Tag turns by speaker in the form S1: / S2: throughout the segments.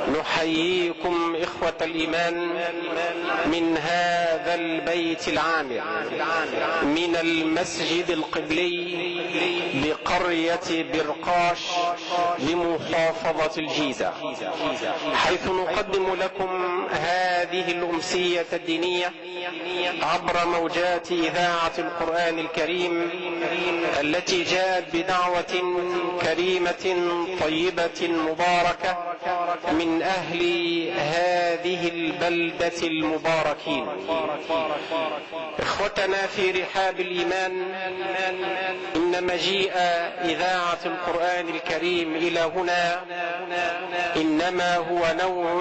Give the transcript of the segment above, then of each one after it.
S1: نحييكم إخوة الإيمان من هذا البيت العامر من المسجد القبلي بقرية برقاش بمحافظة الجيزة، حيث نقدم لكم هذه الأمسية الدينية عبر موجات إذاعة القرآن الكريم التي جاءت بدعوة كريمة طيبة مباركة من أهل هذه البلدة المباركين. إخوتنا في رحاب الإيمان، إن مجيء إذاعة القرآن الكريم إلى هنا إنما هو نوع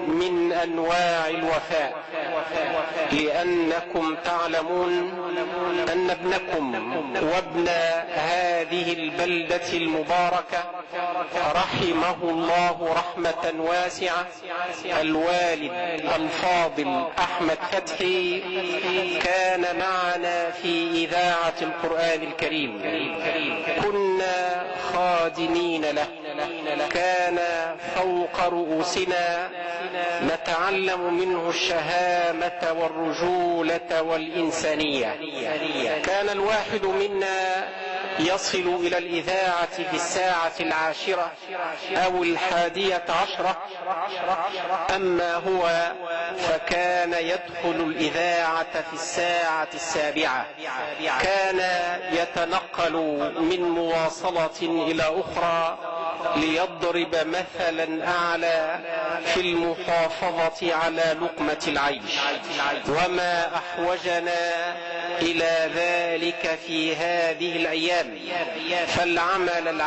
S1: من أنواع الوفاء، لأنكم تعلمون أن ابنكم وابن هذه البلدة المباركة رحمه الله رحمة واسعة الوالد الفاضل أحمد فتحي كان معنا في إذاعة القرآن الكريم، كنا خادمين له، كان فوق رؤوسنا نتعلم منه الشهامة والرجولة والإنسانية. كان الواحد منا يصل إلى الإذاعة في الساعة 10 أو 11، أما هو فكان يدخل الإذاعة في الساعة 7. كان يتنقل من مواصلة إلى أخرى ليضرب مثلا أعلى في المحافظة على لقمة العيش، وما أحوجنا إلى ذلك في هذه الأيام، فالعمل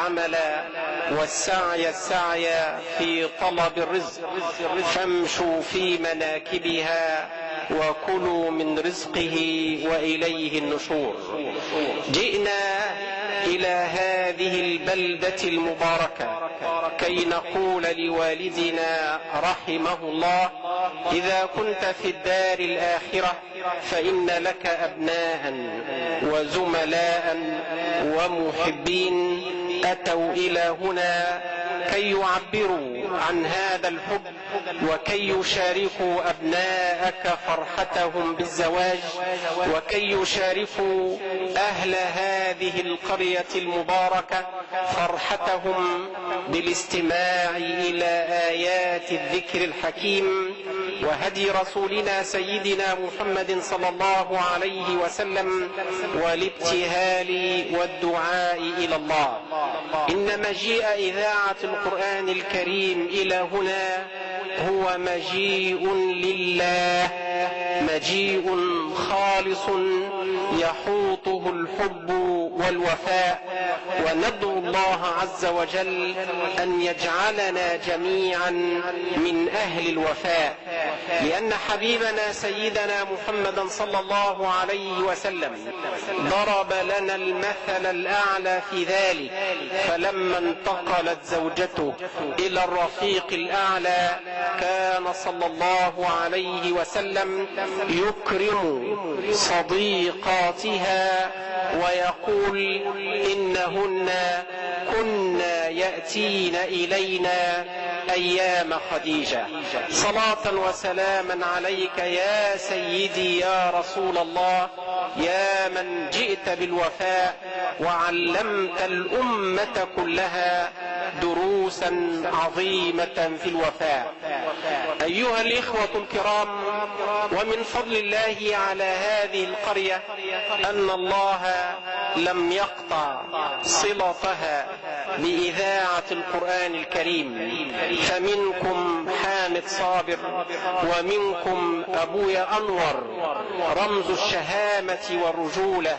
S1: والسعي في طلب الرزق، فامشوا في مناكبها وكلوا من رزقه وإليه النشور. جئنا إلى هذه البلدة المباركة كي نقول لوالدنا رحمه الله: إذا كنت في الدار الآخرة فإن لك أبناء وزملاء ومحبين أتوا إلى هنا كي يعبروا عن هذا الحب وكي يشاركوا أبناءك فرحتهم بالزواج، وكي يشاركوا أهل هذه القرية المباركة فرحتهم بالاستماع إلى آيات الذكر الحكيم وهدي رسولنا سيدنا محمد صلى الله عليه وسلم والابتهال والدعاء إلى الله. إن مجيء إذاعة القرآن الكريم إلى هنا هو مجيء لله، مجيء خالص يحوطه الحب والوفاء، وندعو الله عز وجل أن يجعلنا جميعا من أهل الوفاء، لأن حبيبنا سيدنا محمد صلى الله عليه وسلم ضرب لنا المثل الأعلى في ذلك، فلما انتقلت زوجته إلى الرفيق الأعلى كان صلى الله عليه وسلم يكرم صديقاتها ويقول: إنهن كنا يأتين إلينا أيام خديجة. صلاة وسلاما عليك يا سيدي يا رسول الله، يا من جئت بالوفاء وعلمت الأمة كلها دروسا عظيمة في الوفاء. أيها الإخوة الكرام، ومن فضل الله على هذه القرية أن الله لم يقطع صلتها بإذاعة القرآن الكريم، فمنكم حامد صابر ومنكم أبويا أنور رمز الشهامة والرجولة،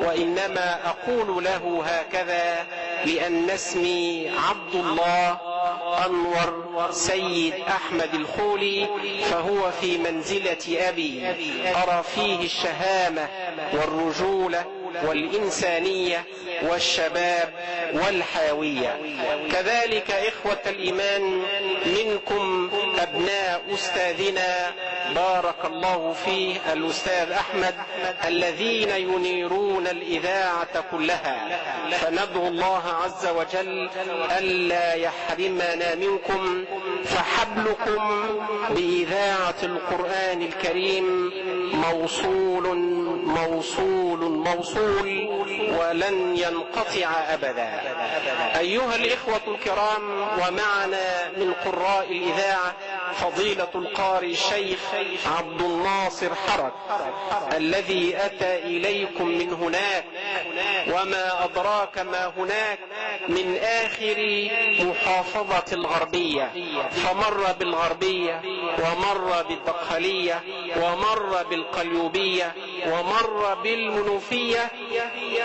S1: وإنما أقول له هكذا لأن اسمي عبد الله أنور سيد أحمد الخولي، فهو في منزلة أبي، أرى فيه الشهامة والرجولة والإنسانية والشباب والحيوية. كذلك إخوة الإيمان منكم أبناء أستاذنا بارك الله فيه الأستاذ أحمد الذين ينيرون الإذاعة كلها، فندعو الله عز وجل ألا يحرمنا منكم، فحبلكم بإذاعة القرآن الكريم موصول موصول موصول ولن ينقطع أبدا. أيها الإخوة الكرام، ومعنا من قراء الإذاعة فضيلة القارئ الشيخ عبد الناصر حرك الذي أتى إليكم من هناك، وما أدراك ما هناك، من آخر محافظة الغربية، فمر بالغربية ومر بالدقهلية ومر بالقليوبية ومر بالمنوفية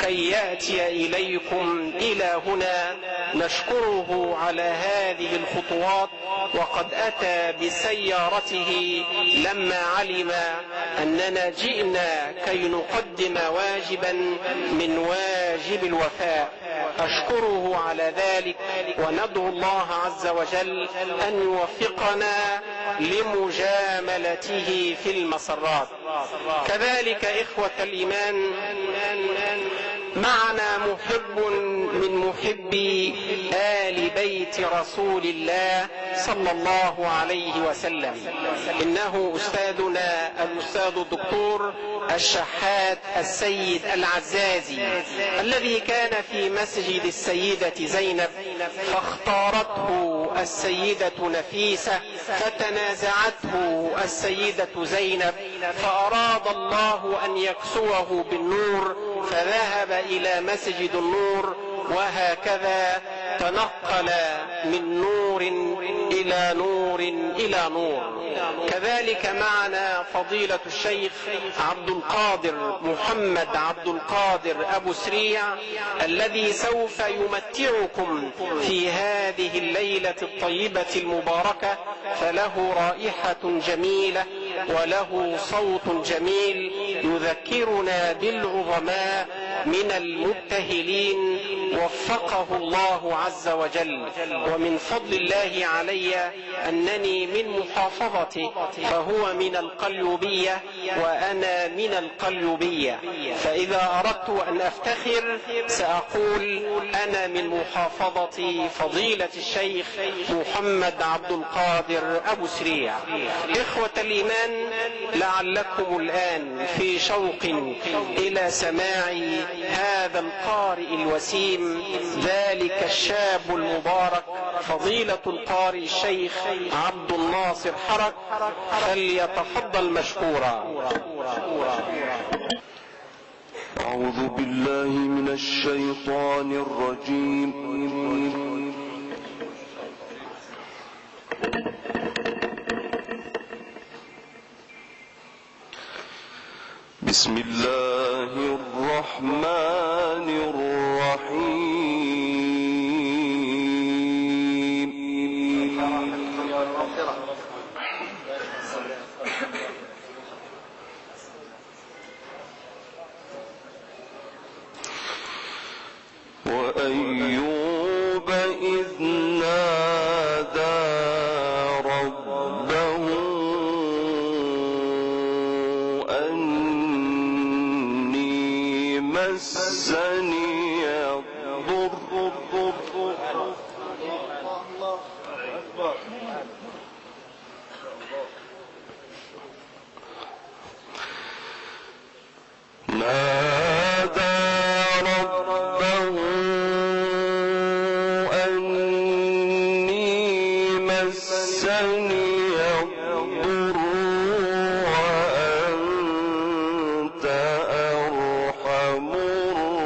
S1: كي يأتي إليكم إلى هنا. نشكره على هذه الخطوات، وقد أتى بسيارته لما علم أننا جئنا كي نقدم واجبا من واجب الوفاء. أشكره على ذلك، وندعو الله عز وجل أن يوفقنا لمجاملته في المسرات. كذلك إخوة الإيمان، معنا محب من محبي آل بيت رسول الله صلى الله عليه وسلم، إنه أستاذنا الأستاذ الدكتور الشحات السيد العزازي، الذي كان في مسجد السيدة زينب فاختارته السيدة نفيسة فتنازعته السيدة زينب، فأراد الله أن يكسوه بالنور فذهب إلى مسجد النور، وهكذا تنقل من نور إلى نور إلى نور. كذلك معنا فضيلة الشيخ عبد القادر محمد عبد القادر أبو سريع، الذي سوف يمتعكم في هذه الليلة الطيبة المباركة، فله رائحة جميلة وله صوت جميل يذكرنا بالعظماء من المبتهلين، وفقه الله عز وجل. ومن فضل الله علي أنني من محافظته، فهو من القليوبية وأنا من القليوبية، فإذا أردت أن أفتخر سأقول أنا من محافظة فضيلة الشيخ محمد عبد القادر أبو سريع. إخوة الإيمان، لعلكم الآن في شوق إلى سماع هذا القارئ الوسيم، ذلك الشاب المبارك فضيلة القارئ الشيخ عبد الناصر حرك، فليتفضل مشكورا.
S2: أعوذ بالله من الشيطان الرجيم. بسم الله الرحمن الرحيم. وأيوب إذ نادى ربه أني مسني الضر. نادى ربه أني مسني الضر وأنت أرحم الراحمين.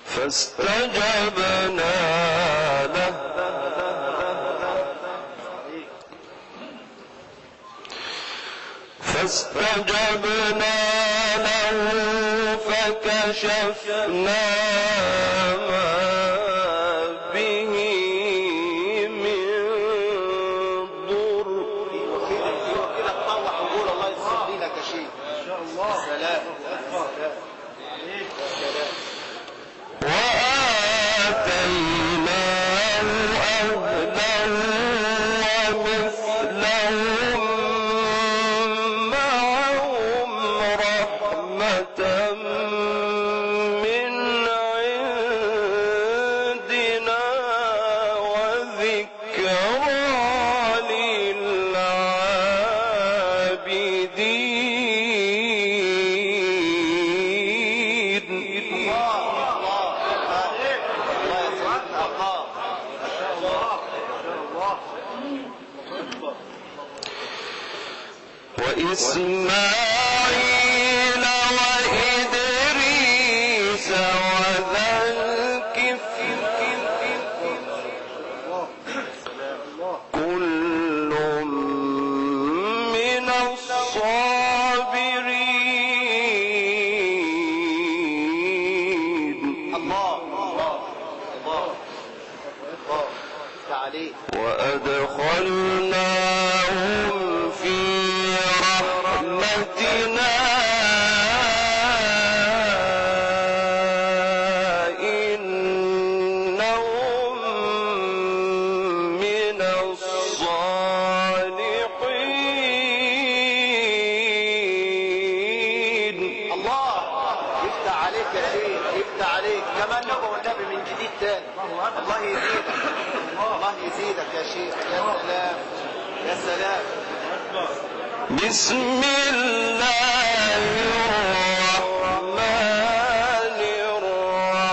S2: فاستجبنا له فكشفنا ما به من ضر.
S3: كده تطوح وقول الله يسهل لك شيء.
S2: وإسماعيل وإدريس وذا الكفل كل من الصابرين.
S3: الله تعالي.
S2: وأدخلناهم في رحمتنا إنهم من الصالحين.
S3: الله يفتح عليك يا شيخ، يفتح عليك. كمان نبغى والنبي من جديد تاني. الله يزيدك، الله يزيدك يا شيخ. يا سلام يا سلام.
S2: بسم الله الرحمن الرحيم.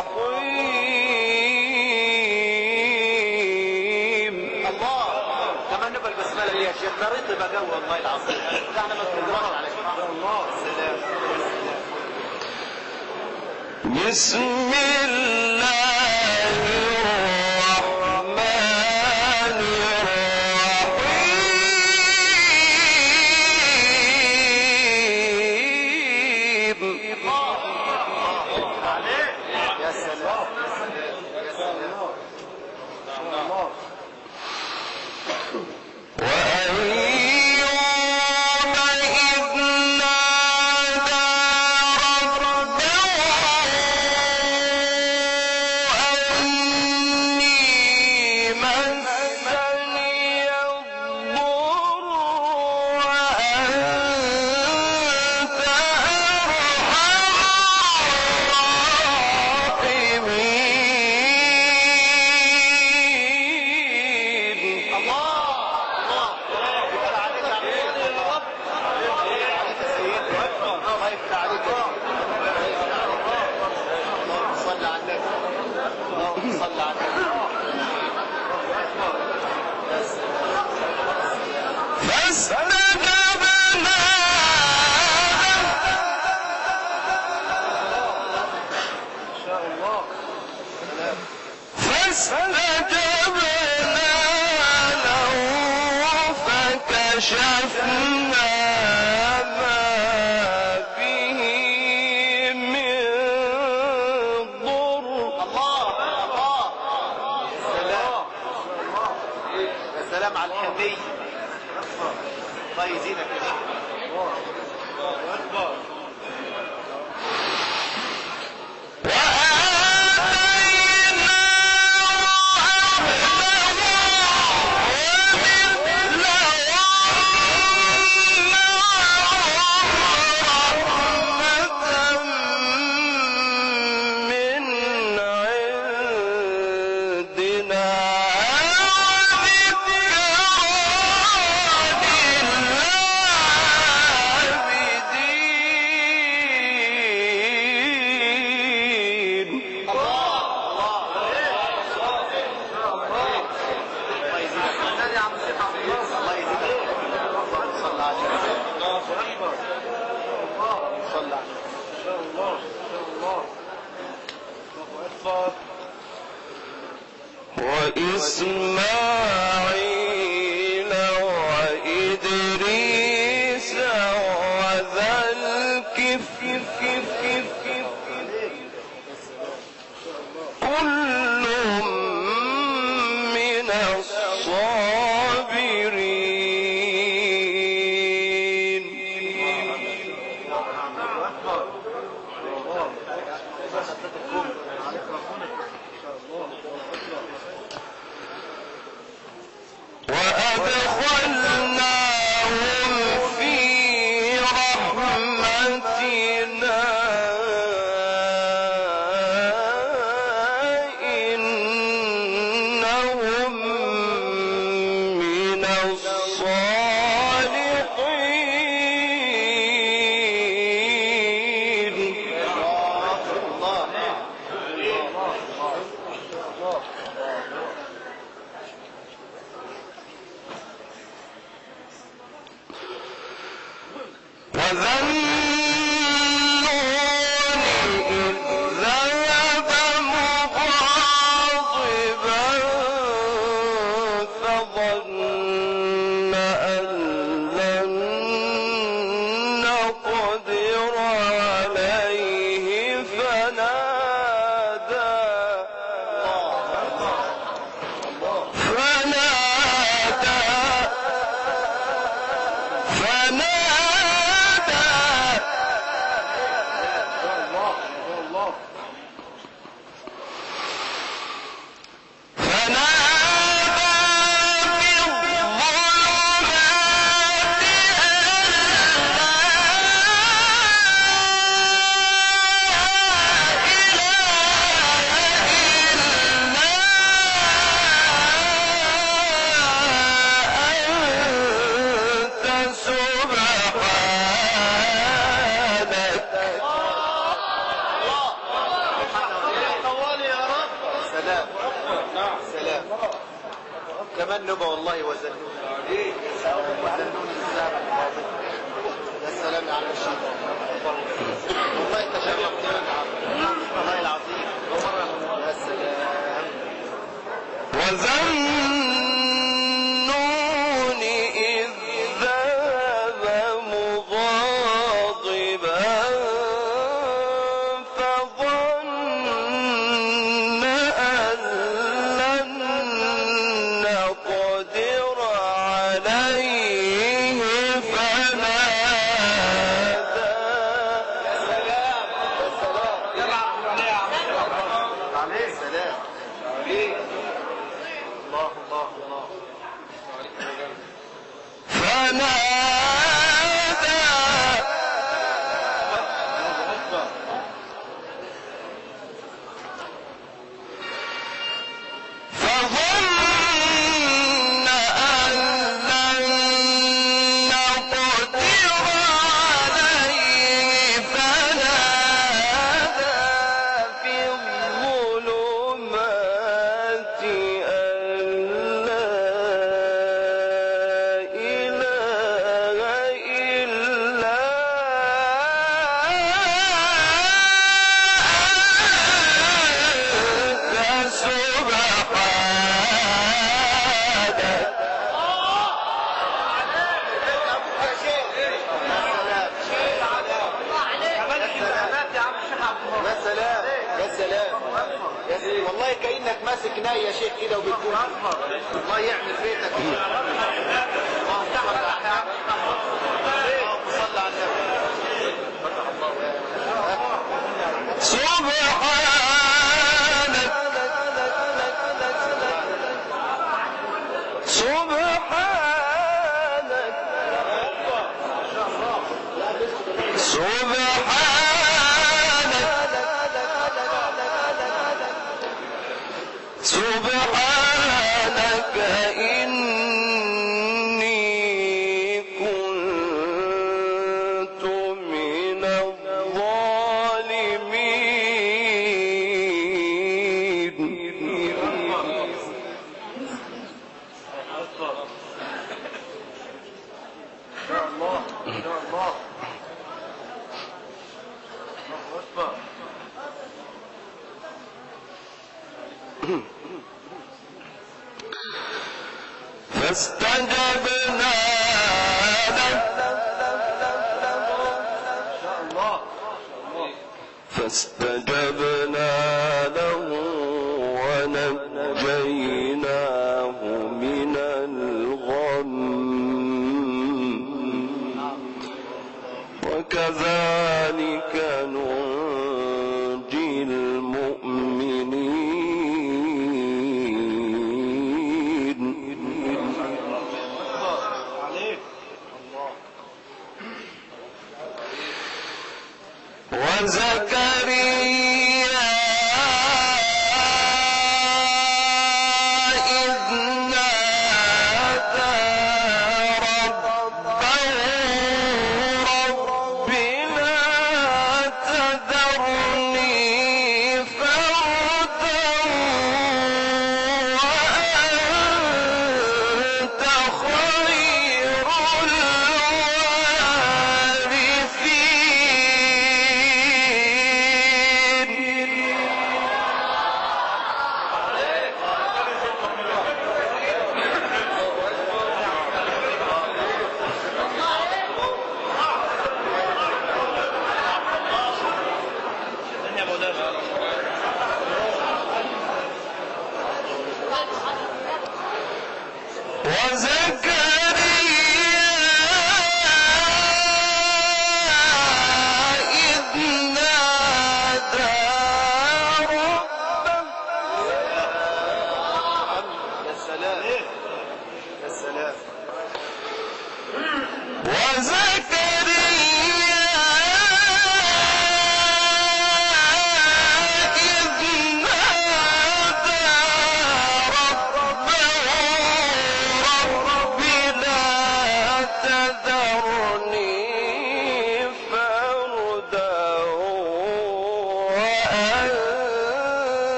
S3: الله كمان نبغى البسمله دي يا شيخ. مريض بقى والله العظيم. ده احنا بنتدرب على كده. الله سلام.
S2: بسم الله الرحمن الرحيم.
S3: يا سلام يا سلام.
S2: وأيوب إذ نادى ربه أني مسني الضر وأنت أرحم الراحمين.
S3: الله يفتح عليك يا عم الرب. يفتح عليك يا سيدي. الله يفتح عليك. اللهم صل على النبي. اللهم صل على النبي. يا سلام.
S2: فاستجبنا فاستجبنا له فكشفنا ما به من ضر.
S3: الله يا سلام يا سلام على الحنية. الله يزيدك يا شيخ.
S2: وإسماعيل وإدريس وذا الكفل كل من الصابرين.
S3: كمان نبى والله وزنون. وزنون الذهب الفاضل. يا سلام يا عم الشيخ. والله انت شرفت يا عم. والله العظيم. يا سلام.
S2: وذنون إذ ذهب مغاضبا فظن أن لن نقدر عليه فنادى.
S3: يا سلام. يا سلام. عليه السلام. الله الله الله.
S2: فنادى فظن أن لن نقدر عليه فنادى في الظلمات أن لا إله إلا أنت سبحانك.
S3: يا شيخ. يا سلام. يا سلام. يا سلام. والله كأنك ماسك ناي يا شيخ كده وبتقول الله يعمل بيتك. اللهم صل على النبي.
S2: سبحانك إني كنت من الظالمين. فاستجبنا له ونجيناه من الغم وكذلك ننجي المؤمنين. وزكريا إذ نادى ربه رب لا تذرني فردا وأنت خير الوارثين.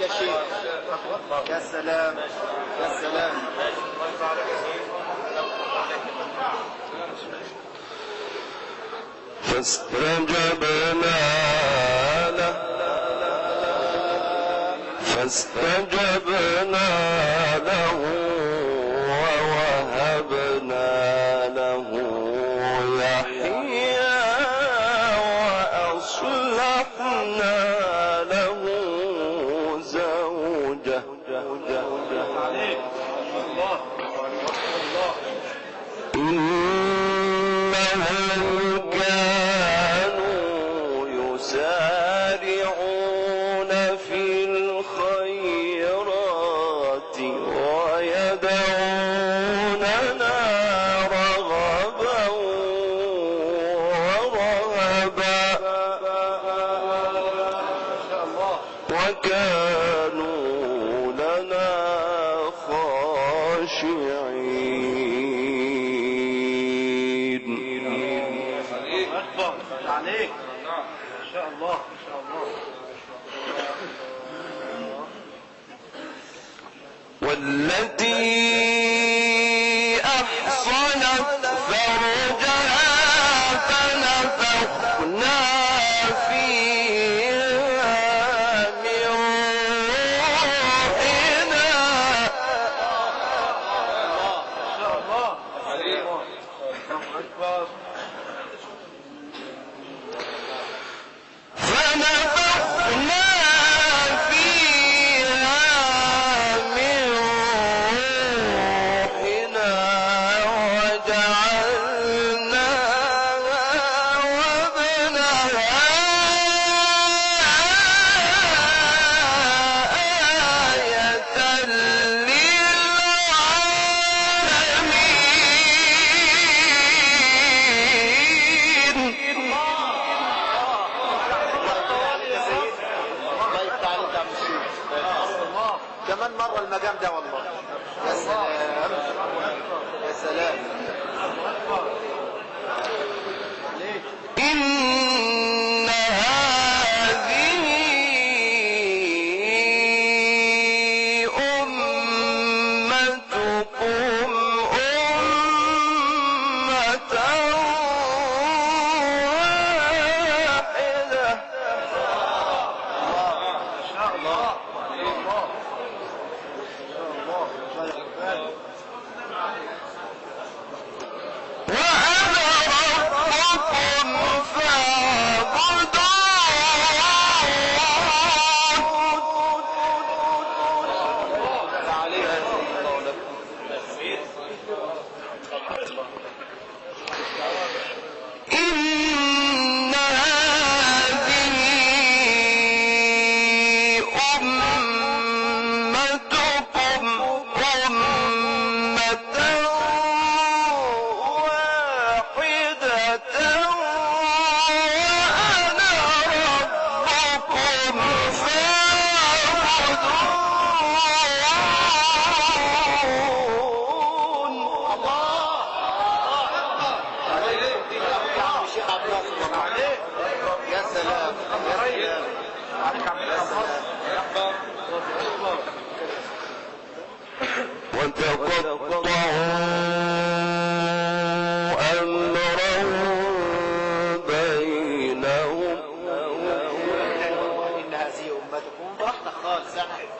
S3: يا شيخ. يا سلام يا سلام.
S2: فاستجبنا له ووهبنا له يحيى وأصلحنا له زوجه. إنهم كانوا يسارعون في الخيرات ويدعوننا رغبا ورهبا وكانوا لنا خاشعين.
S3: عليك ان شاء الله ان شاء الله.
S2: والتي أحصنت فرجها فنفخنا فيها من روحنا فنفخنا فيها من روحنا وجعلناها وابنها آية للعالمين.
S3: الله يفتح عليك يا عم الشيخ. كمان مرة المقام ده والله. يا سلام يا سلام.
S2: إن هذه أمتكم أمة واحدة وأنا ربكم إن هذه أمتكم أمة واحدة وأنا ربكم فاعبدون.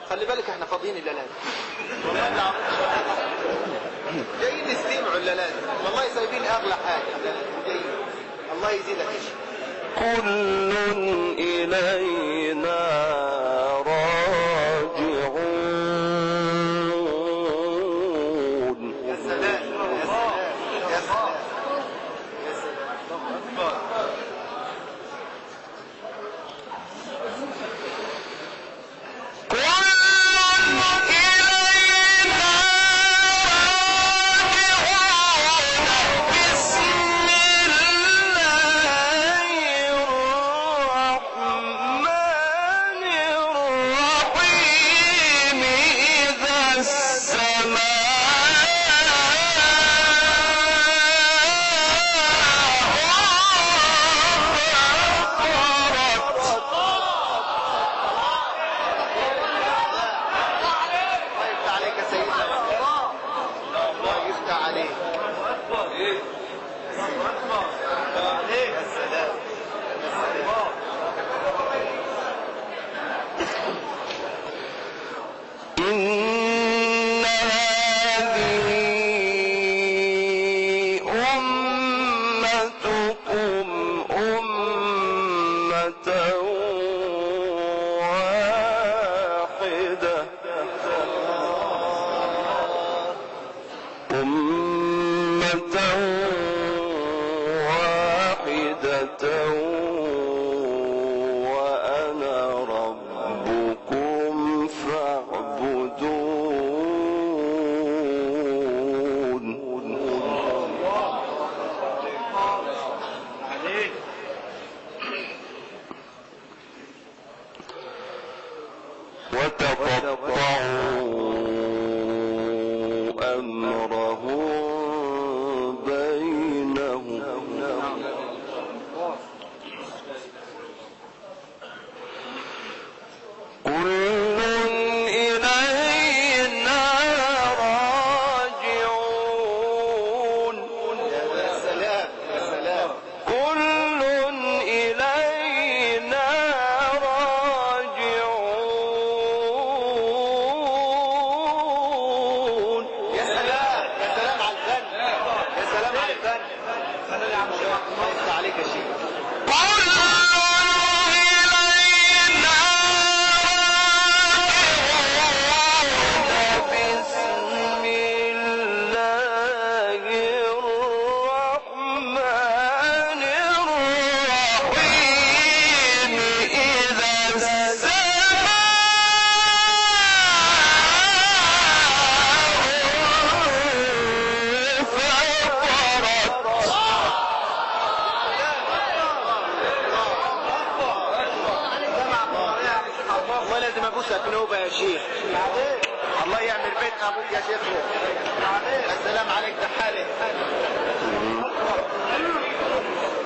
S3: خلي بالك احنا فاضيين الليلات والله جايين نستمعوا الليلات والله سايبين اغلى حاجه جايين الله يزيدك يا شيخ.
S2: كل إلينا راجعون.
S3: يا سلام يا سلام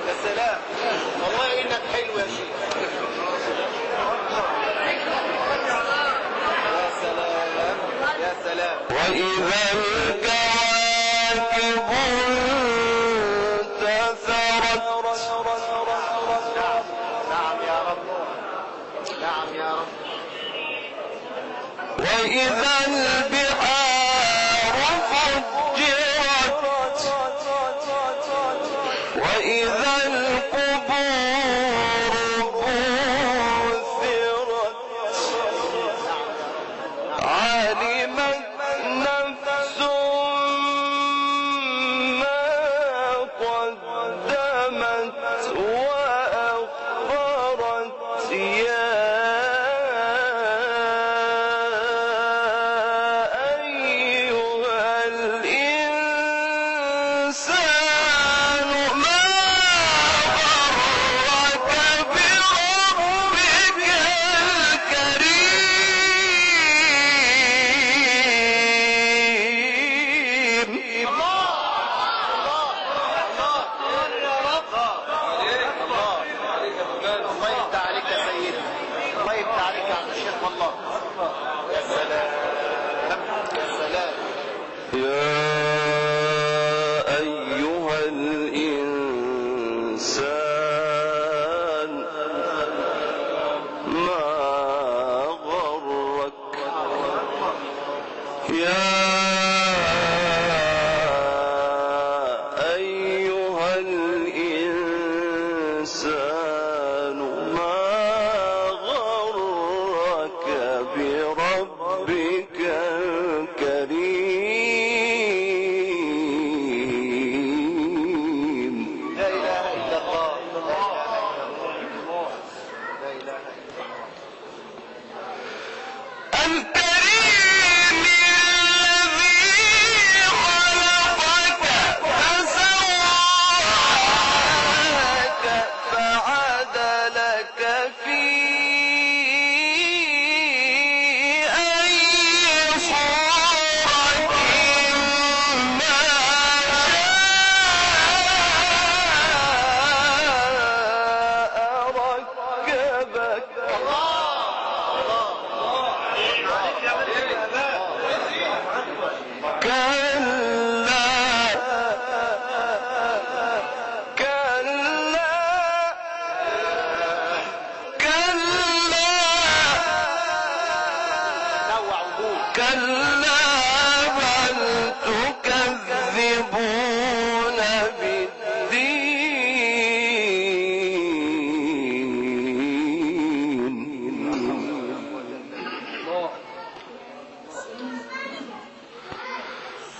S3: يا سلام يا سلام.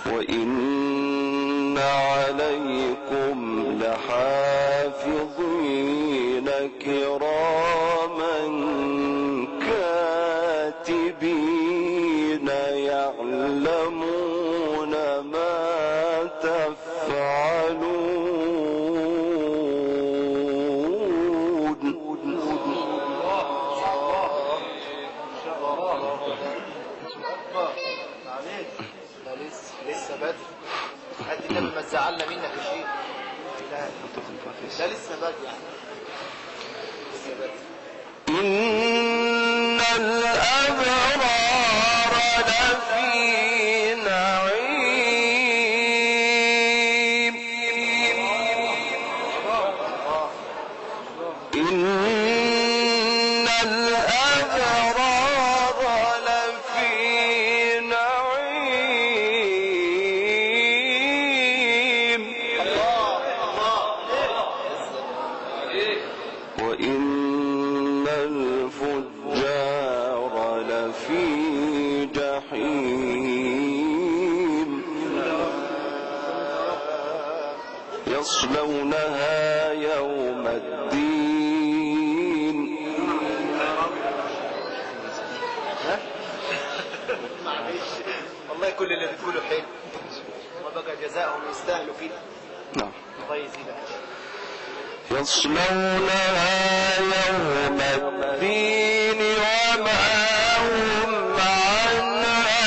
S2: وإن عليكم لحافظين كراما كاتبين يعلمون ما تفعلون.
S3: لسه بدري قد النبي ما تزعلنا منك يا شيخ. لا لسه بدري يعني لسه بدري.
S2: إن الأبرار لفي نعيم. إن الأبرار لفي نعيم. وإن الفجار لفي جحيم يصلونها يوم الدين.
S3: والله كل اللي بتقوله حلو وبقى جزاءهم يستاهلوا فيه.
S2: نعم.
S3: الله يزيدك.
S2: يصلونها يوم الدين وما هم عنها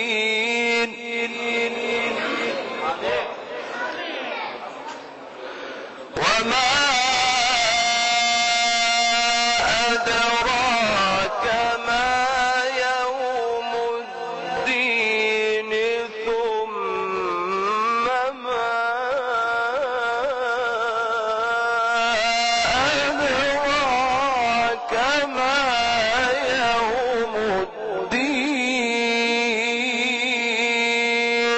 S2: بغائبين. وما أدراك ما يوم الدين ثم ما أدراك ما يوم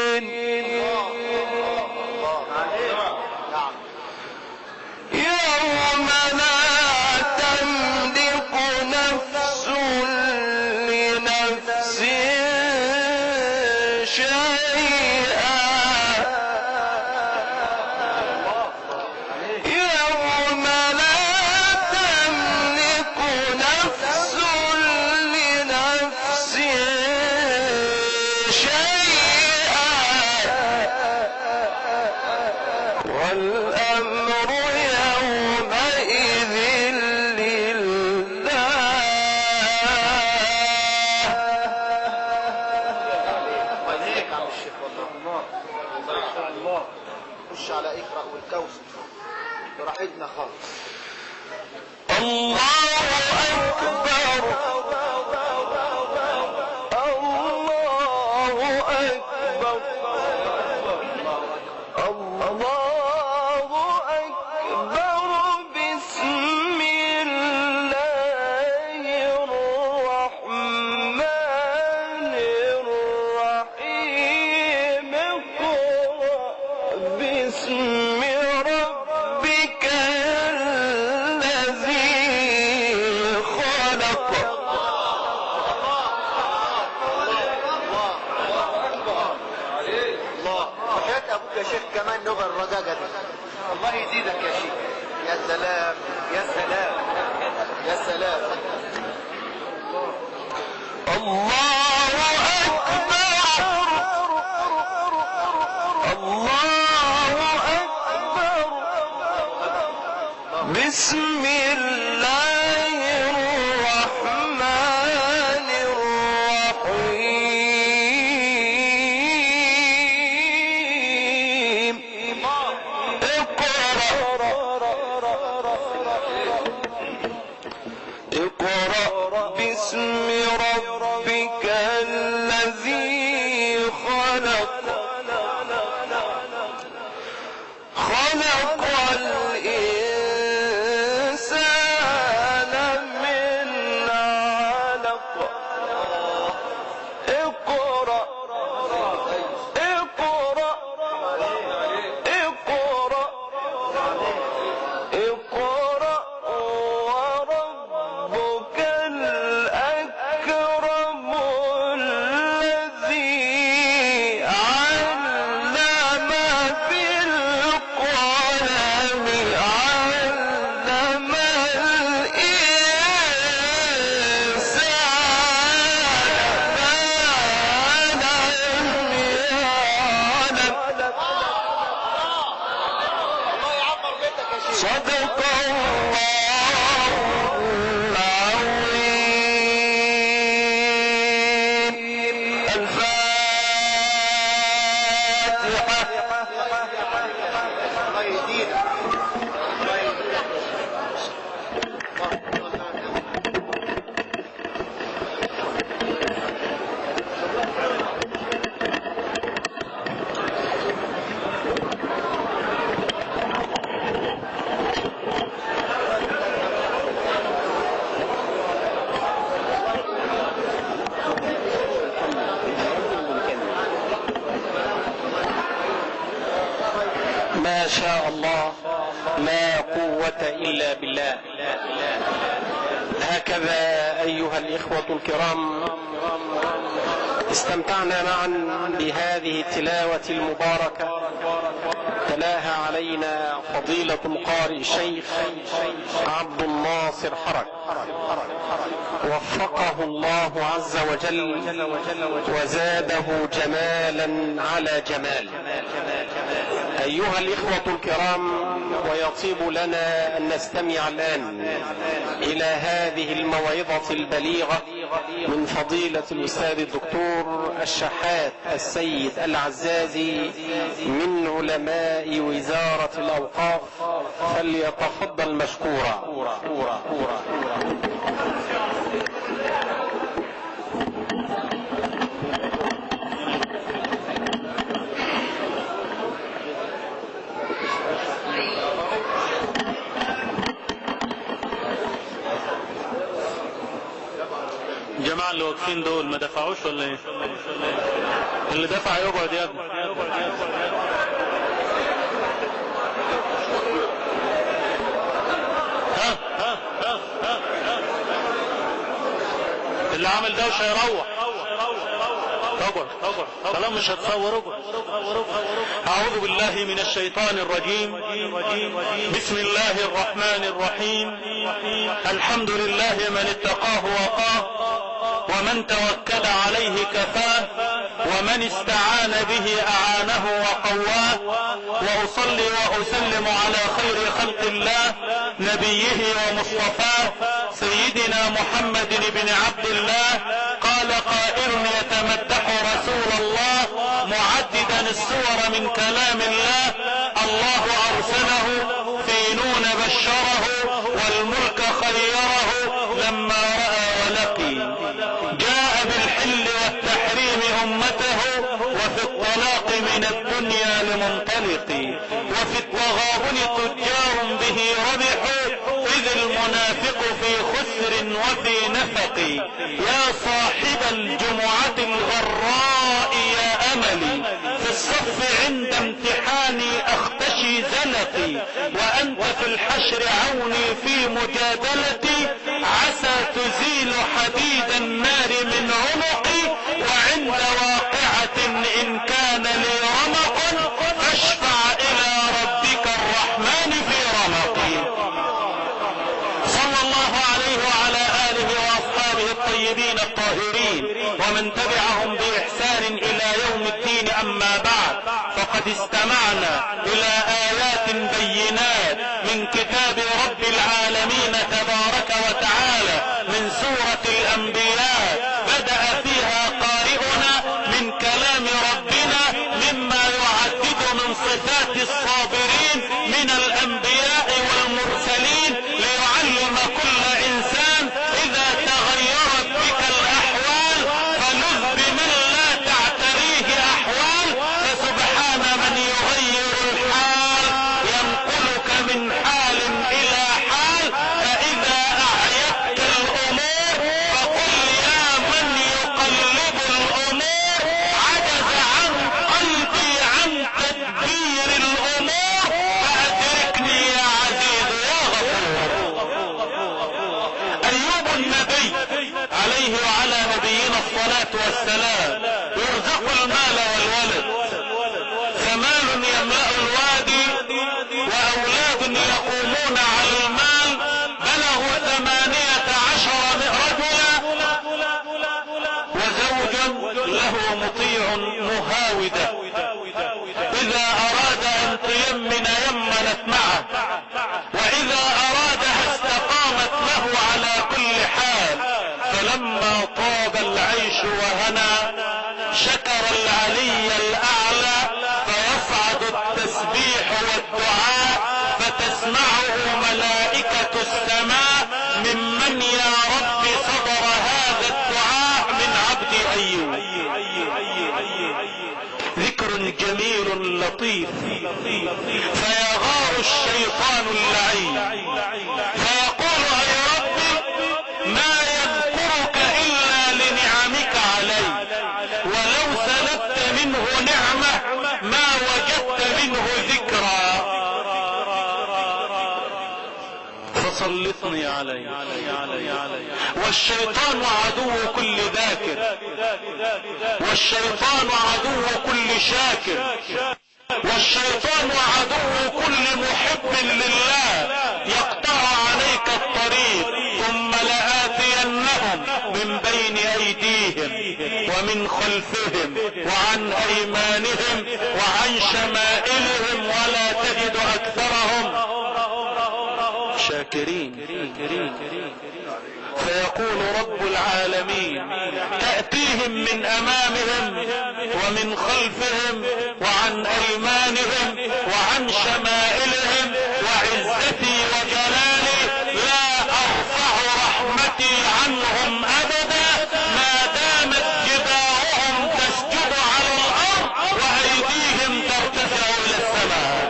S2: الدين.
S3: نعم.
S2: يوم لا تملك نفس لنفس شيئا. يوم لا تملك نفس لنفس شيئا والأمر يومئذ لله.
S3: ويزيدك يا عم الشيخ والله. الله. خش على اقرأ والكوثر براحتنا خالص.
S2: الله أكبر. الله أكبر. الله أكبر. بسم
S3: يزيدك يا شيخ. يا سلام يا سلام يا سلام.
S2: الله أكبر الله أكبر بسم الله الرحمن الرحيم. اقرأ باسم ربك الذي خلق الإنسان من علق. اقرأ اقرأ اقرأ اقرأ وربك الأكرم الذي علم بالقلم علم الإنسان ما لم يعلم.
S3: الله يعمر بيتك يا شيخ.
S2: صدق الله العظيم. الفاتحة.
S3: الله يزيدك. الله يزيدك.
S1: ما شاء الله لا قوة إلا بالله. هكذا أيها الإخوة الكرام استمتعنا معا بهذه التلاوة المباركة تلاها علينا فضيلة القارئ الشيخ عبد الناصر حرك، وفقه الله عز وجل وزاده جمالا على جمال. أيها الإخوة الكرام، ويطيب لنا أن نستمع الآن إلى هذه الموعظة البليغة من فضيلة الأستاذ الدكتور الشحات السيد العزازي من علماء وزارة الأوقاف، فليتفضل مشكورا.
S4: الجماعة اللي واقفين دول ما دفعوش ولا ايه؟ اللي دفع يقعد يا ابني. اللي عمل دوشه يروح. طالما مش هتصور اقعد. اعوذ بالله من الشيطان الرجيم. بسم الله الرحمن الرحيم. الحمد لله من اتقاه وقاه، ومن توكل عليه كفاه، ومن استعان به اعانه وقواه. واصلي واسلم على خير خلق الله نبيه ومصطفاه سيدنا محمد بن عبد الله. قال قائل يتمدح رسول الله معددا السور من كلام الله: الله ارسله في نون بشره، والملك خيره لما راى ولقي. جاء بالحل والتحريم امته، وفي الطلاق من الدنيا لمنطلق، وفي التغابن تجار به ربحوا، اذ المنافق في خسر وفي نفق. يا صاحب الجمعة الغراء يا املي، في الصف عند امتحاني اختشي زلقي، وانت في الحشر عوني في مجادلتي. عسى تزيل حديد النار من عنقي، وعند واقعة ان كان لي رمق، فاشفع الى ربك الرحمن في الطاهرين ومن تبعهم بإحسان إلى يوم الدين. أما بعد، فقد استمعنا إلى آيات بينات من كتاب رب العالمين تبارك وتعالى من سورة الأنبياء، بدأ فيها قارئنا من كلام ربنا مما يعدد من صفات الصابرين من الأنبياء والمرسلين، ليعلم كل إنسان إذا تغيرت بك الأحوال فلذ بمن لا تعتريه أحوال، فسبحان من يغير الحال ينقلك من حال إلى حال. فإذا أعيتك الأمور فقل يا من يقلب الأمور عجز عن قلبي عن تدبير الأمور، فأدركني يا عزيز يا غفور. أيوب النبي عليه وعلى نبينا الصلاة والسلام يرزق المال والولد، فمال يملأ الوادي وأولاد يقومون على المال، بلغوا 18 رجلا، وزوجا له مطيع مهاودة، إذا أراد أن تيمن يمنت معه، وإذا أرادها استقامت له على كل حال. فلما طاب العيش وهنى شكر العلي الأعلى، فيصعد التسبيح والدعاء فتسمعه ملائكة السماء ممن يا رب صدر هذا الدعاء من عبد أيوب. ذكر جميل لطيف. فيغار الشيطان اللعين فيقول أي رب ما يذكرك إلا لنعمك علي، ولو سلبت منه نعمة ما وجدت منه ذكرى، فسلطني عليه. والشيطان عدو كل ذاكر، والشيطان عدو كل شاكر، والشيطان عدو كل محب لله. يقطع عليك الطريق ثم لآتينهم من بين أيديهم ومن خلفهم وعن أيمانهم وعن شمائلهم ولا تجد أكثرهم شاكرين. فيقول رب العالمين تأتيهم من أمامهم ومن خلفهم وعن أيمانهم وعن شمائلهم، وعزتي وجلالي لا أرفع رحمتي عنهم أبدا ما دامت جباههم تسجد على الأرض وأيديهم ترتفع إلى السماء.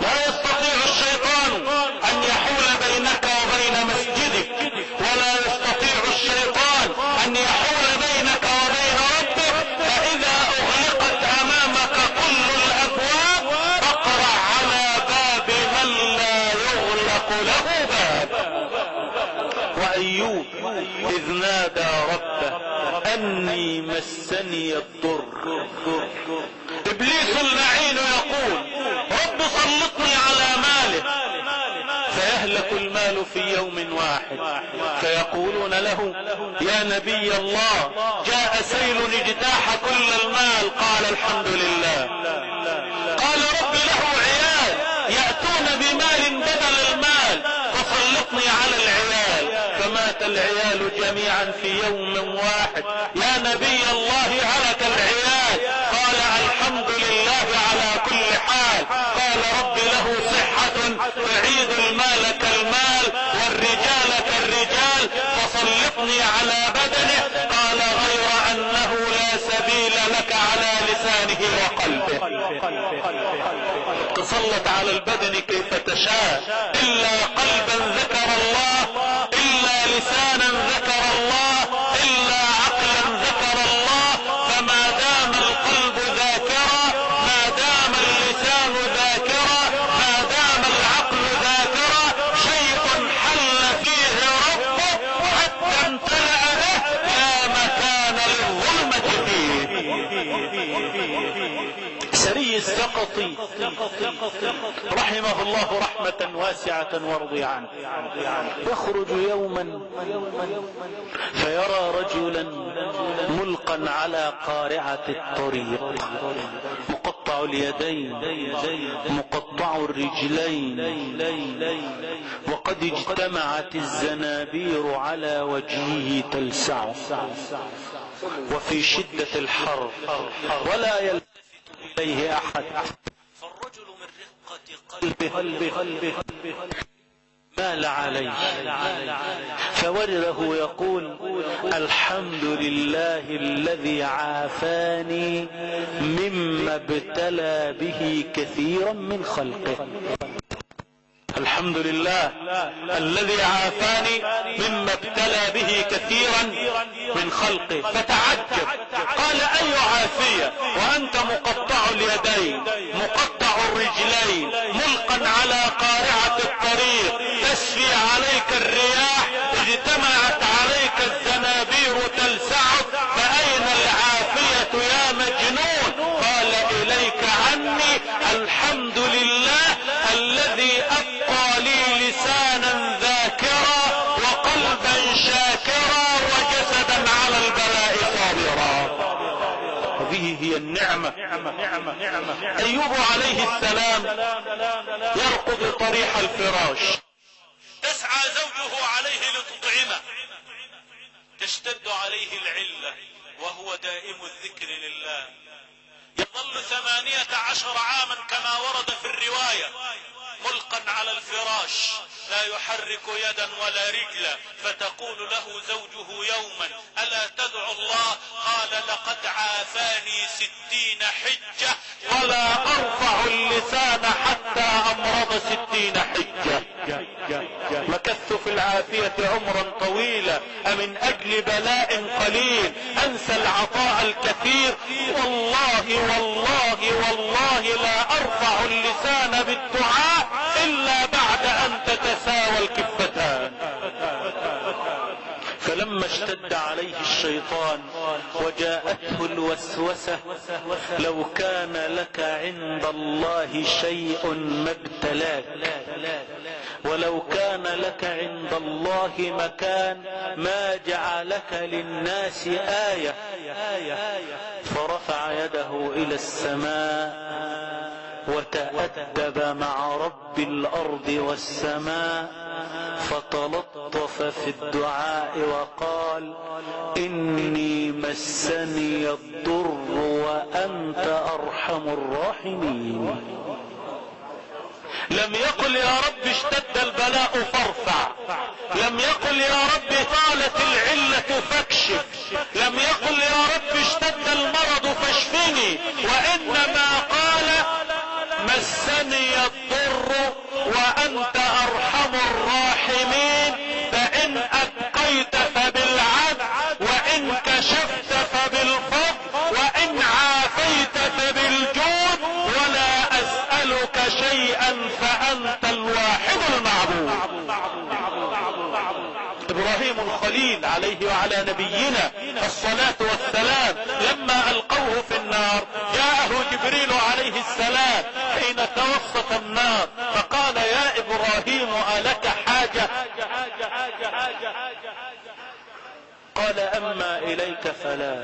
S4: لا يستطيع الشيطان أن يحول بينك وبين مسجدك، ولا يستطيع الشيطان أن يحول بينك وبين ربك. فإذا أغلقت أمامك كل الأبواب فاقرع على باب من لا يغلق له باب. وأيوب إذ نادى ربه أني مسني الضر. إبليس اللعين يقول رب سلطني على ماله، فيهلك المال في يوم واحد. فيقولون له يا نبي الله جاء سيل اجتاح كل المال. قال الحمد لله. قال رب له عيال يأتون بمال بدل المال، فسلطني على العيال. فمات العيال جميعا في يوم واحد. يا نبي الله هلك العيال. قال الحمد لله على كل حال. قال رب له صحة تعيد المال كالمال والرجال كالرجال، فسلطني على بدنه. قال غير أنه لا سبيل لك على لسانه وقلبه. تسلط على البدن كيف تشاء، إلا قلبا ذكر الله، إلا لسانا ذكر الله، إلا عقلا ذكر الله. فما دام القلب ذاكرا، ما دام اللسان ذاكرا، ما دام العقل ذاكرا، شيء حل فيه ربه حتى امتلأ به لا مكان للظلمة فيه. سري السقف السقطي رحمه الله رحمة واسعة ورضي عنه يخرج يوما فيرى رجلا ملقا على قارعة الطريق مقطع اليدين مقطع الرجلين وقد اجتمعت الزنابير على وجهه تلسعه وفي شدة الحر ولا يلتفت إليه أحد. فالرجل من رقة قلبه مال عليه فورره يقول الحمد لله الذي عافاني مما ابتلى به كثيرا من خلقه. الحمد لله الذي عافاني مما ابتلى به كثيرا من خلقه. فتعجب قال اي عافية وانت مقطع اليدين مقطع الرجلين ملقا على قارعة الطريق تسفي عليك الرياح اجتمعت عليك الزنابير تلسعك فاين العافية يا مجنون؟ قال اليك عني الحمد لله الذي أبقى لي لسانا ذاكرا وقلبا شاكرا وجسدا على البلاء صابرا. هذه هي النعمة. أيوب عليه السلام يرقد طريح الفراش تسعى زوجه عليه لتطعمه تشتد عليه العلة وهو دائم الذكر لله يظل 18 عاما كما ورد في الرواية ملقا على الفراش لا يحرك يدا ولا رجلا فتقول له زوجه يوما ألا تدعو الله؟ قال لقد عافاني 60 حجة ولا أرفع اللسان حتى أمرض 60 حجة. مكثت في العافية عمرا طويلا أمن أجل بلاء قليل أنسى العطاء الكثير والله والله والله لا أرفع اللسان بالدعاء إلا بعد أن تتساوى الكفتان. فلما اشتد عليه الشيطان وجاءته الوسوسة لو كان لك عند الله شيء ما ابتلاك ولو كان لك عند الله مكان ما جعلك للناس آية. فرفع يده إلى السماء وتأدب مع رب الأرض والسماء فتلطف في الدعاء وقال إني مسني الضر وأنت أرحم الراحمين. لم يقل يا رب اشتد البلاء فارفع، لم يقل يا رب طالت العلة فاكشف، لم يقل يا رب اشتد المرض فاشفني، وإنما قال مسني الضر وأنت أرحم الراحمين. فإن أبقيت فبالعدل وإن كشفت فبالفضل وإن عافيت فبالجود ولا أسألك شيئا فأنت الواحد المعبود. إبراهيم الخليل عليه وعلى نبينا الصلاة والسلام لما ألقوه في النار جاءه جبريل عليه السلام حين توسط النار فقال يا إبراهيم ألك حاجة؟ قال أما إليك فلا،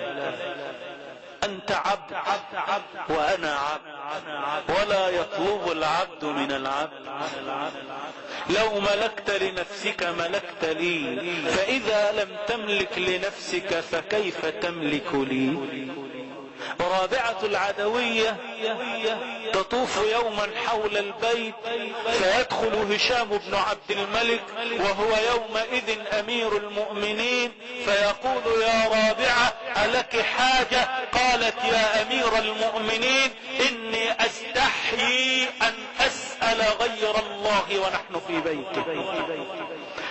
S4: أنت عبد وأنا عبد ولا يطلب العبد من العبد. لو ملكت لنفسك ملكت لي، فإذا لم تملك لنفسك فكيف تملك لي؟ رابعة العدوية تطوف يوما حول البيت فيدخل هشام بن عبد الملك وهو يومئذ أمير المؤمنين فيقول يا رابعة ألك حاجة؟ قالت يا أمير المؤمنين إني أستحيي أن أسأل غير الله ونحن في بيته.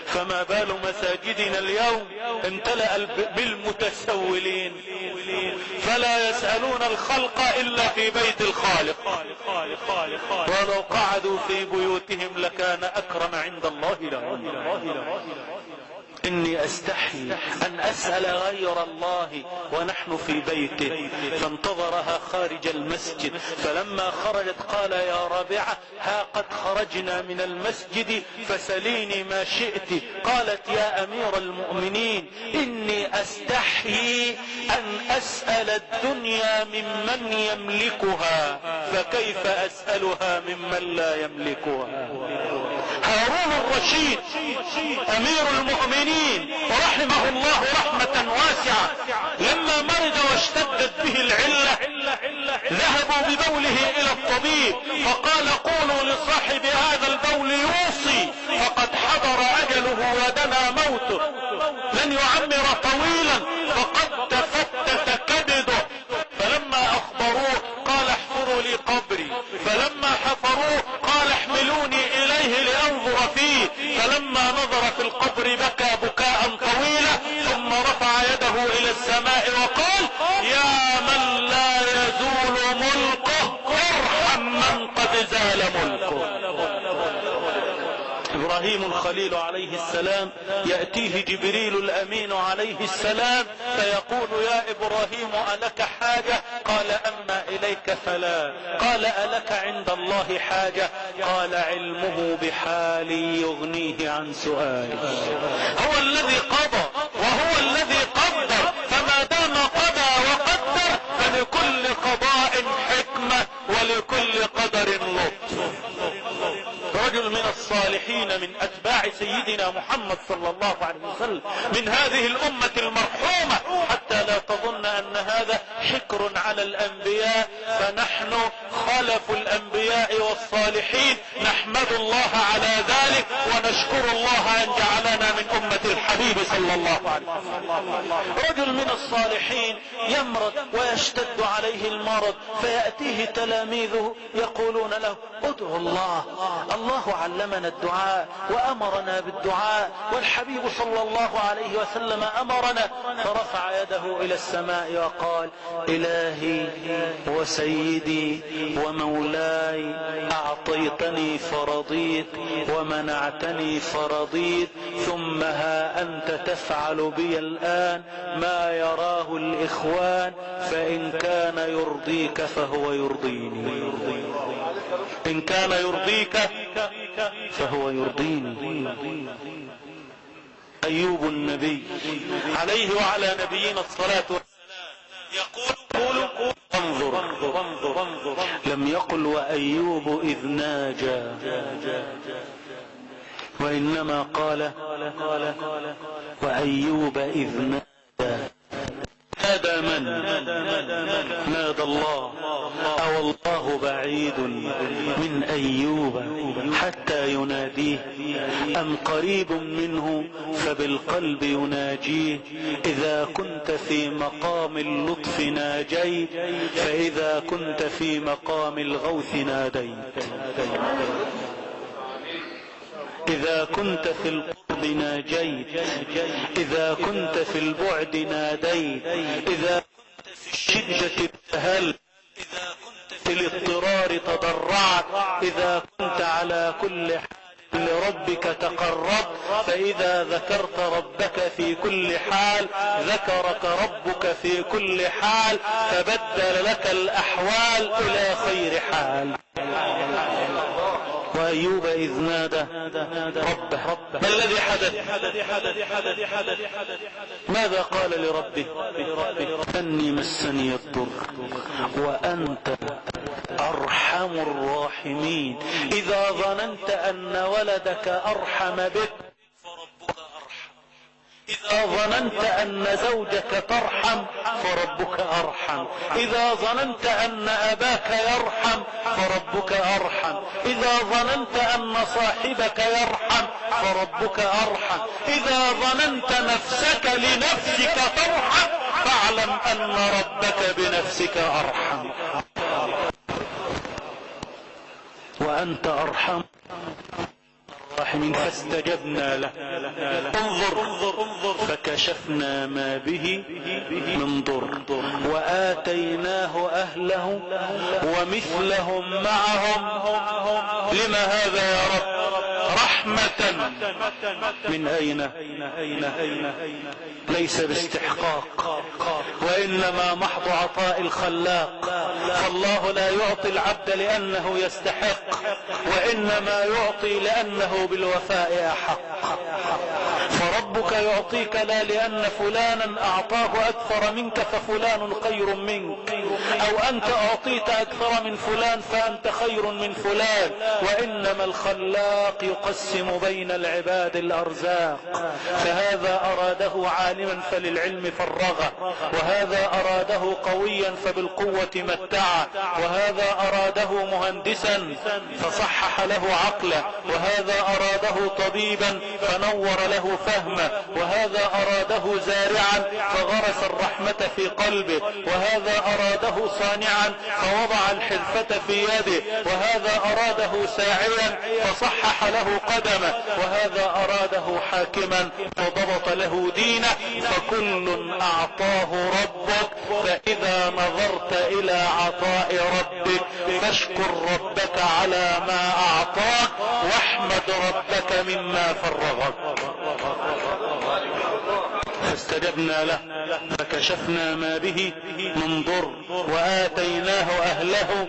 S4: فما بال مساجدنا اليوم امتلأ بالمتسولين فلا يسألون الخلق إلا في بيت الخالق، ولو قعدوا في بيوتهم لكان أكرم عند الله لهم. إني أستحي أن أسأل غير الله ونحن في بيته. فانتظرها خارج المسجد، فلما خرجت قال يا رابعة ها قد خرجنا من المسجد فسليني ما شئت. قالت يا أمير المؤمنين إني أستحي أن أسأل الدنيا ممن يملكها، فكيف أسألها ممن لا يملكها؟ هارون الرشيد أمير المؤمنين رحمه الله رحمة واسعة لما مرض واشتدت به العلة ذهبوا ببوله إلى الطبيب، فقال قولوا لصاحب هذا البول يوصي فقد حضر أجله ودنا موته، لن يعمر طويلا فقد تفتت كبده. فلما أخبروه قال احفروا لي قبري، فلما حفروه قال احملوني إليه لأنظر فيه، فلما نظر في القبر بكى بكاء طويلا ثم رفع يده إلى السماء وقال يا من لا يزول ملكه ارحم من قد زال ملكه. إبراهيم الخليل عليه السلام يأتيه جبريل الأمين عليه السلام فيقول يا إبراهيم ألك حاجة؟ قال أما إليك فلا. قال ألك عند الله حاجة؟ قال علمه بحالي يغنيه عن سؤالي. هو الذي قضى وهو الذي قدر، فما دام قضى وقدر فلكل قضاء حكمة ولكل قدر لطف. رجل من الصالحين من أتباع سيدنا محمد صلى الله عليه وسلم من هذه الأمة المرحومة، حتى لا تظن أن هذا حكر على الأنبياء، فنحن خلف الأنبياء والصالحين نحمد الله على ذلك ونشكر الله أن جعلنا من أمة الحبيب صلى الله عليه وسلم. رجل من الصالحين يمرض ويشتد عليه المرض فيأتيه تلاميذه يقولون له ادعو الله، الله علمنا الدعاء وأمرنا بالدعاء والحبيب صلى الله عليه وسلم أمرنا. فرفع يده إلى السماء وقال إلهي وسيدي ومولاي أعطيتني فرضيت ومنعتني فرضيت، ثم ها أنت تفعل بي الآن ما يراه الإخوان، فإن كان يرضيك فهو يرضيني، إن كان يرضيك فهو يرضيني. أيوب النبي عليه وعلى نبينا الصلاة والسلام يقول انظر لم يقل وأيوب إذ ناجى، وإنما قال وأيوب إذ نادى. نادى من؟ نادى الله. أو الله بعيد من أيوب حتى يناديه أم قريب منه فبالقلب يناجيه؟ إذا كنت في مقام اللطف ناجيت، فإذا كنت في مقام الغوث ناديت. إذا كنت في القرب ناجيت، إذا كنت في البعد ناديت، إذا كنت في الشدة ابتهلت، إذا كنت في الاضطرار تضرعت، إذا كنت على كل حال لربك تقرب، فإذا ذكرت ربك في كل حال ذكرك ربك في كل حال، فبدل لك الأحوال إلى خير حال. وأيوب إذ نادى ربه. ما الذي حدث؟ ماذا قال لربه؟ أني مسني الضر وأنت أرحم الراحمين. إذا ظننت أن ولدك أرحم بك فربك أرحم، إذا ظننت أن زوجك ترحم فربك أرحم، إذا ظننت أن أباك يرحم فربك أرحم، إذا ظننت أن صاحبك يرحم فربك أرحم، إذا ظننت نفسك لنفسك ترحم فاعلم أن ربك بنفسك أرحم، وأنت أرحم الراحمين. فاستجبنا له. انظر فكشفنا ما به من ضر وآتيناه أهله ومثلهم معهم. لما هذا يا رب؟ رحمة من أين؟ ليس باستحقاق، وإنما محض عطاء الخلاق. فالله لا يعطي العبد لأنه يستحق، وإنما يعطي لأنه بالوفاء أحق. فربك يعطيك لا لأن فلانا أعطاه أكثر منك ففلان خير منك، أو أنت أعطيت أكثر من فلان فأنت خير من فلان، وإنما الخلاق يقسم بين العباد الأرزاق. فهذا أراده عالما فللعلم فرغه، وهذا أراده قويا فبالقوة متعه، وهذا أراده مهندسا فصحح له عقله، وهذا أراده طبيبا فنور له فهمه، وهذا أراده زارعا فغرس الرحمة في قلبه، وهذا أراده صانعا فوضع الحرفة في يده، وهذا أراده ساعيا فصحح له قدمه، وهذا أراده حاكما فضبط له دينه. فكل أعطاه ربك، فإذا نظرت إلى عطاء ربك فاشكر ربك على ما أعطاك، واحمد ربك مما فرغك. فاستجبنا له فكشفنا ما به من ضر، وآتيناه أهله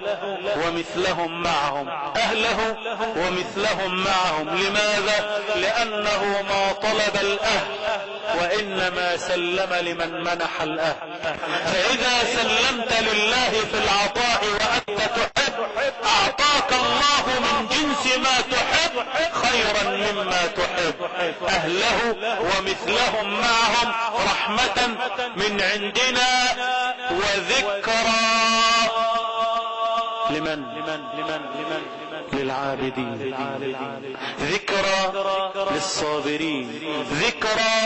S4: ومثلهم معهم. أهله ومثلهم معهم، لماذا؟ لأنه ما طلب الأهل وإنما سلم لمن منح الأهل. فإذا سلمت لله في العطاء وأنت تحب، أعطاك الله من جنس ما تحب خيرا مما تحب. أهله ومثلهم معهم رحمة من عندنا وذكرى لمن؟ للعابدين، ذكرى للصابرين، ذكرى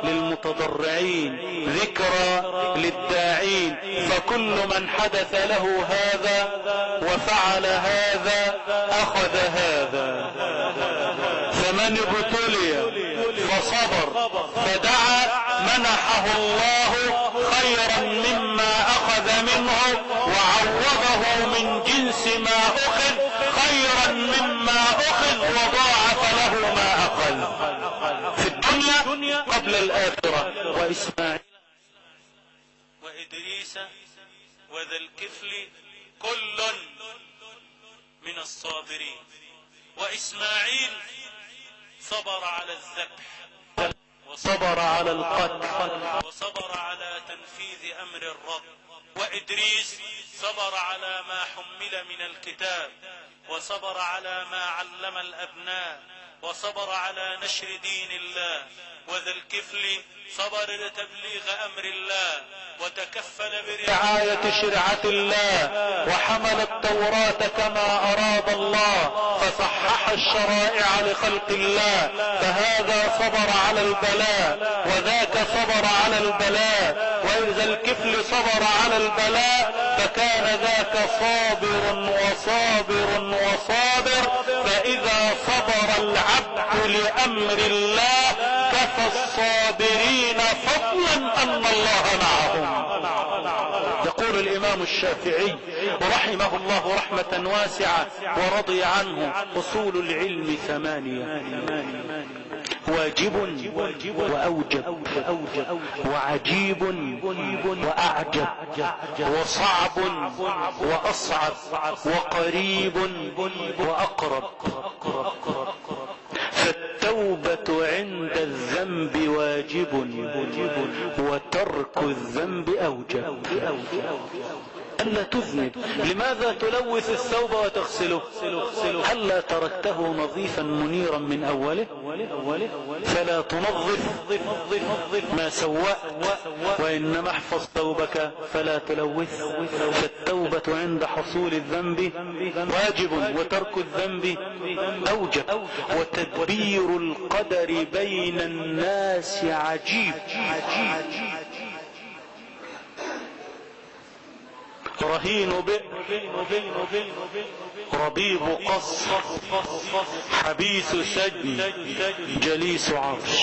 S4: للمتضرعين، ذكرى للداعين. فكل من حدث له هذا وفعل هذا أخذ هذا. فمن ابتلي فصبر فدعا منحه الله خيرا مما أخذ منه، وعوضه من جنس ما أخذ خيرا مما أخذ، وضاعف له ما أخذ في الدنيا قبل الآخرة. وإسماعيل وإدريس وذا الكفل كل من الصابرين. وإسماعيل صبر على الذبح، وصبر على القتل، وصبر على تنفيذ أمر الرب. وإدريس صبر على ما حمل من الكتاب، وصبر على ما علم الأبناء، وصبر على نشر دين الله. وذا الكفل صبر لتبليغ أمر الله، وتكفل برعاية شرعة الله، وحمل التوراة كما أراد الله، فصحح الشرائع لخلق الله. فهذا صبر على البلاء، وذاك صبر على البلاء. وإذا الكفل صبر على البلاء فكان ذاك صابر وصابر وصابر. فإذا صبر العبد لأمر الله كفى الصابرين فضلا أن الله معهم. يقول الإمام الشافعي رحمه الله رحمة واسعة ورضي عنه: أصول العلم 8: واجب وأوجب وعجيب وأعجب وصعب وأصعب وقريب وأقرب. فالتوبة عند الذنب واجب، وترك الذنب أوجب. ألا تذنب. لماذا تلوث الثوب وتغسله؟ هلا تركته نظيفا منيرا من أوله؟ فلا تنظف ما سوأت، وإنما احفظ ثوبك فلا تلوث. فالتوبة عند حصول الذنب واجب، وترك الذنب أوجب. وتدبير القدر بين الناس عجيب. رهين بئر، ربيب قصر، حبيث سجن، جليس عرش.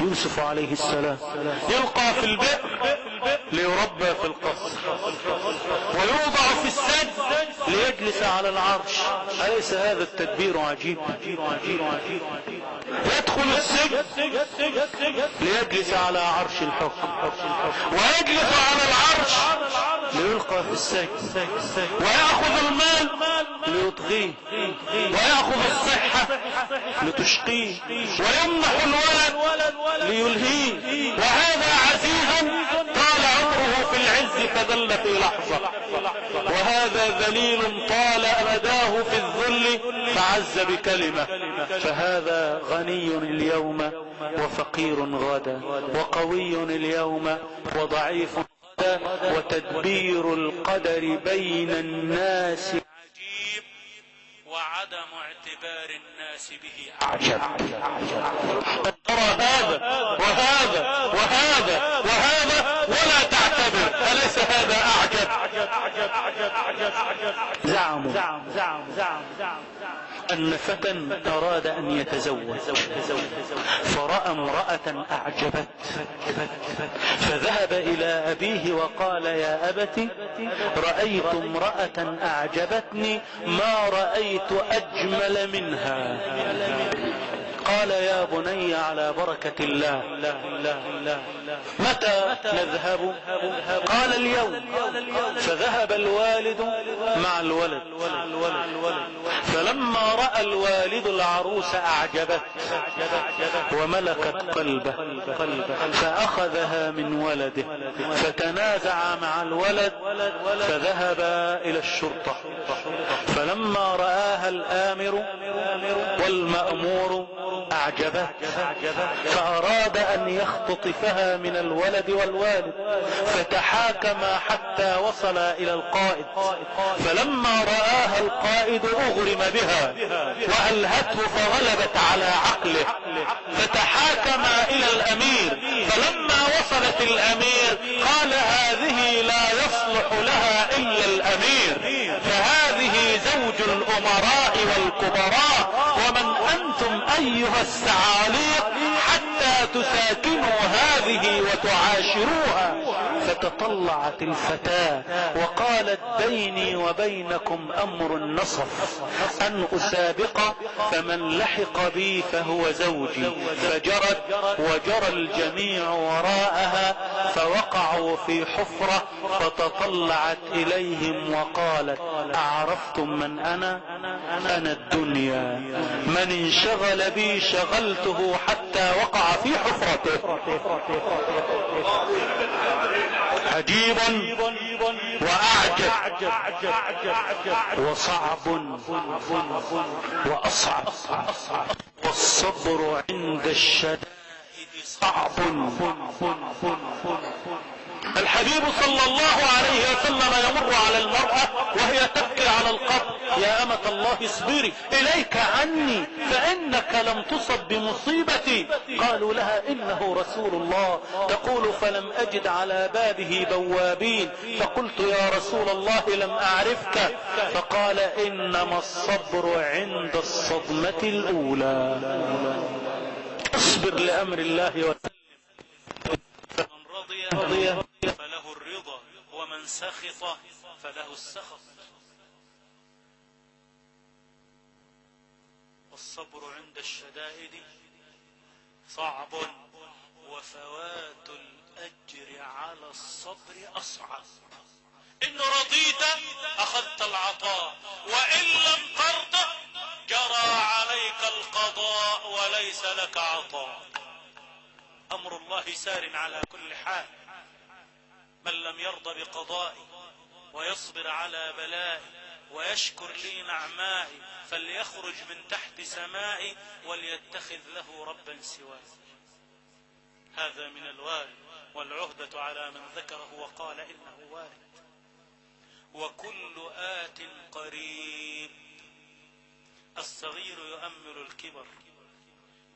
S4: يوسف عليه السلام يلقى في البئر ليربى في القصر، ويوضع في السجن ليجلس على العرش. أليس هذا التدبير عجيب؟ يدخل السجن ليجلس على عرش الحكم، ويجلس على العرش ليلقى في السجن، ويأخذ المال ليطغيه، ويأخذ الصحة لتشقيه، ويمنح الولد ليلهيه. وهذا عزيز طال عمره في العز فذل في لحظة، وهذا ذليل طال مداه في الذل فعز بكلمة. فهذا غني اليوم وفقير غدا، وقوي اليوم وضعيف غدا، وتدبير القدر بين الناس عجيب، وعدم اعتبار الناس به أعجب. ترى هذا وهذا وهذا وهذا ولا تعتبر، أليس هذا أعجب؟ زعموا أن فتى أراد أن يتزوج، فرأى امرأة أعجبت، فذهب إلى أبيه وقال: يا أبت، رأيت امرأة أعجبتني ما رأيت أجمل منها. قال: يا بني على بركة الله، متى نذهب؟ قال: اليوم. فذهب الوالد مع الولد، فلما رأى الوالد العروس أعجبت وملكت قلبه، فأخذها من ولده، فتنازع مع الولد، فذهب إلى الشرطة. فلما رآها الآمر والمأمور أعجبت، فأراد أن يختطفها من الولد والوالد، فتحاكما حتى وصل إلى القائد. فلما رآها القائد أغرم بها وألهته فغلبت على عقله، فتحاكما إلى الأمير. فلما وصلت الأمير قال: هذه لا يصلح لها إلا الأمير، فهذه زوج الأمراء والكبراء، ومن أنتم أيها السعاليق حتى تساكنوا هذه وتعاشروها. فتطلعت الفتاة وقالت: بيني وبينكم أمر النصف، أن أسابق فمن لحق بي فهو زوجي. فجرت وجرى الجميع وراءها، فوقعوا في حفرة، فتطلعت إليهم وقالت: أعرفتم من أنا؟ أنا الدنيا، من انشغل بي شغلته حتى وقع في حفرته. عجيب وأعجب وصعب وأصعب، والصبر عند الشدائد صعب. الحبيب صلى الله عليه وسلم يمر على المرأة وهي تبكي على القبر: يا أمة الله اصبري، إليك عني، فإنك لم تصب بمصيبتي. قالوا لها: إنه رسول الله. تقول: فلم أجد على بابه بوابين، فقلت: يا رسول الله لم أعرفك. فقال: إنما الصبر عند الصدمة الأولى. اصبر لأمر الله وسلم، فمن رضي فله الرضا، ومن سخط فله السخط. والصبر عند الشدائد صعب، وفوات الأجر على الصبر أصعب. إن رضيت أخذت العطاء، وإن لم ترضى جرى عليك القضاء وليس لك عطاء. أمر الله سار على كل حال. من لم يرضى بقضائي ويصبر على بلائي ويشكر لي نعمائي فليخرج من تحت سمائي وليتخذ له ربا سواه. هذا من الوارد، والعهدة على من ذكره وقال إنه وارد. وكل آت قريب. الصغير يؤمل الكبر،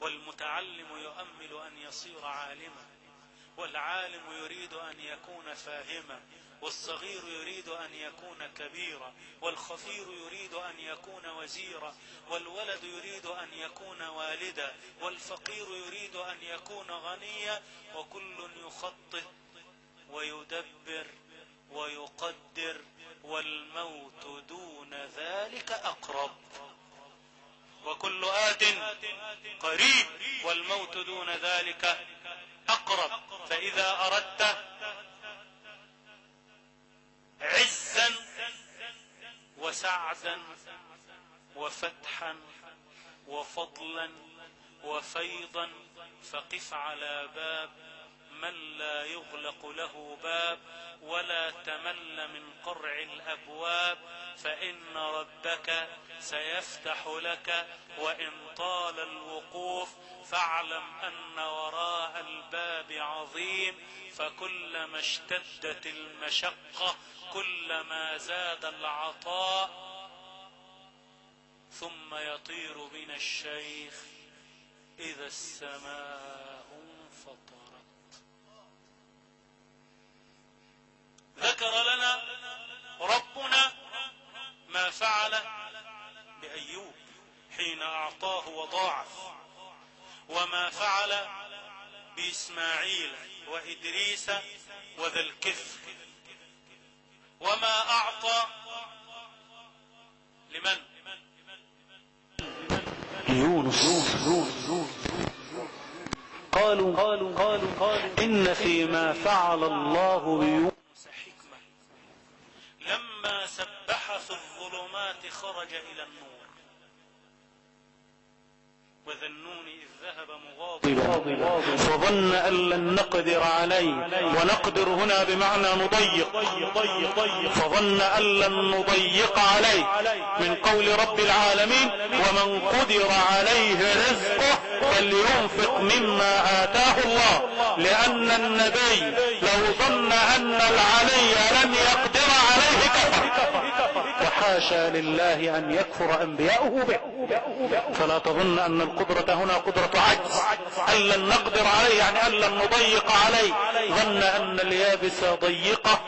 S4: والمتعلم يؤمل أن يصير عالما، والعالم يريد أن يكون فاهما، والصغير يريد أن يكون كبيرا، والخفير يريد أن يكون وزيرا، والولد يريد أن يكون والدا، والفقير يريد أن يكون غنيا، وكل يخطط ويدبر ويقدر، والموت دون ذلك أقرب. وكل آت قريب، والموت دون ذلك أقرب. فإذا أردت عزا وسعدا وفتحا وفضلا وفيضا فقف على باب من لا يغلق له باب، ولا تمل من قرع الأبواب، فإن ربك سيفتح لك. وإن طال الوقوف فاعلم أن وراء الباب عظيم، فكلما اشتدت المشقة كلما زاد العطاء. ثم يطير بنا الشيخ إذا السماء انفطرت. ذكر لنا ربنا ما فعل بأيوب حين أعطاه وضاعف، وما فعل بإسماعيل وإدريس وذا الكفر، وما أعطى لمن؟
S1: يونس. قالوا إن فيما فعل الله بيونس
S4: حكمة. لما سبح في الظلمات خرج إلى النور، وذا النون إذ ذهب مغاضبا
S1: فظن أن لن نقدر عليه، ونقدر هنا بمعنى نضيق، فظن أن لن نضيق عليه من قول رب العالمين ومن قدر عليه رزقه فلينفق مما آتاه الله، لأن النبي لو ظن أن العلي لن يقدر عليه كفر، وحاشا لله أن يكفر أنبياؤه به. فلا تظن أن القدرة هنا قدرة عجز، أن لن نقدر عليه يعني أن لن نضيق عليه. ظن أن اليابس ضيقة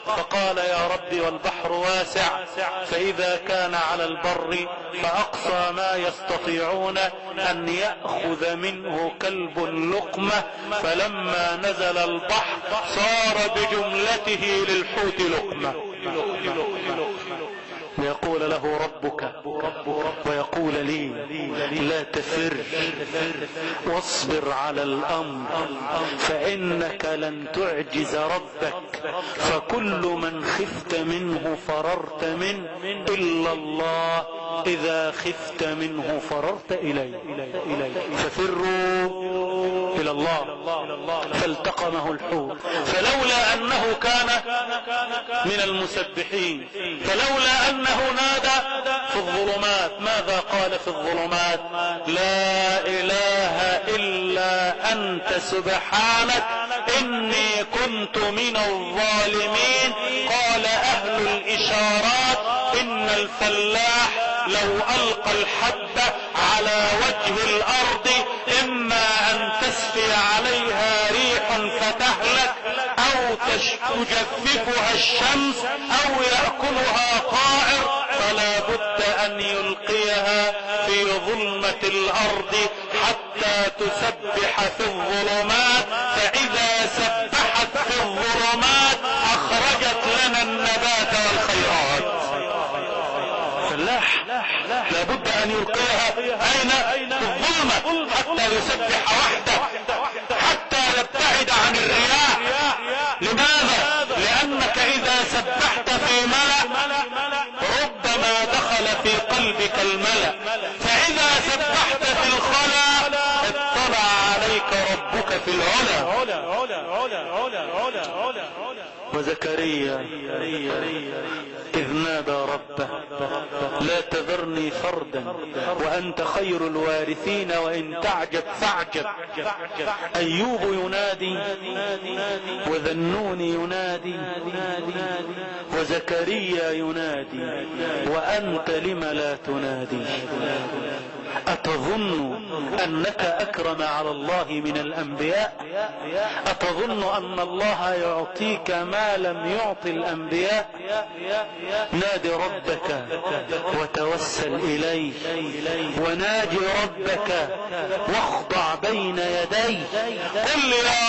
S1: فقال يا ربي والبحر واسع، فإذا كان على البر فأقصى ما يستطيعون أن يأخذ منه كلب اللقمة، فلما نزل البحر صار بجملته للحوت لقمة. ويقول له ربك ويقول لي لا تفر واصبر على الأمر فإنك لن تعجز ربك، فكل من خفت منه فررت منه إلا الله، إذا خفت منه فررت إليه. ففروا إلى الله فالتقمه الحوت، فلولا أنه كان من المسبحين، فلولا أنه نادى في الظلمات. ماذا قال في الظلمات؟ لا إله إلا أنت سبحانك إني كنت من الظالمين. قال أهل الإشارات إن الفلاح لو ألقى الحبة على وجه الأرض إما أن تسفي عليها ريح فتهلك، أو تجففها الشمس، أو يأكلها طائر، فلا بد أن يلقيها في ظلمة الأرض حتى تسبح في الظلمات، فإذا سبحت في الظلمات أخرجت لنا النبات والخيرات. فلاح لابد أن يلقيها أين؟ في الظلمة حتى يسبح وحده، حتى يبتعد عن الرياح. لماذا؟ لأنك إذا سبحت في ملأ ربما دخل في قلبك الملأ، فإذا سبحت في الخلا اطلع عليك ربك في العلا. وزكريا إذ نادى ربه لا تذرني فردا وأنت خير الوارثين وإن تعجب فاعجب. أيوب ينادي، وذا النون ينادي، وزكريا ينادي، وأنت لم لا تنادي؟ أتظن أنك أكرم على الله من الأنبياء؟ أتظن أن الله يعطيك ما لم يعطي الأنبياء؟ نادي ربك وتوسل إليه، وناجي ربك واخضع بين يديه. قل يا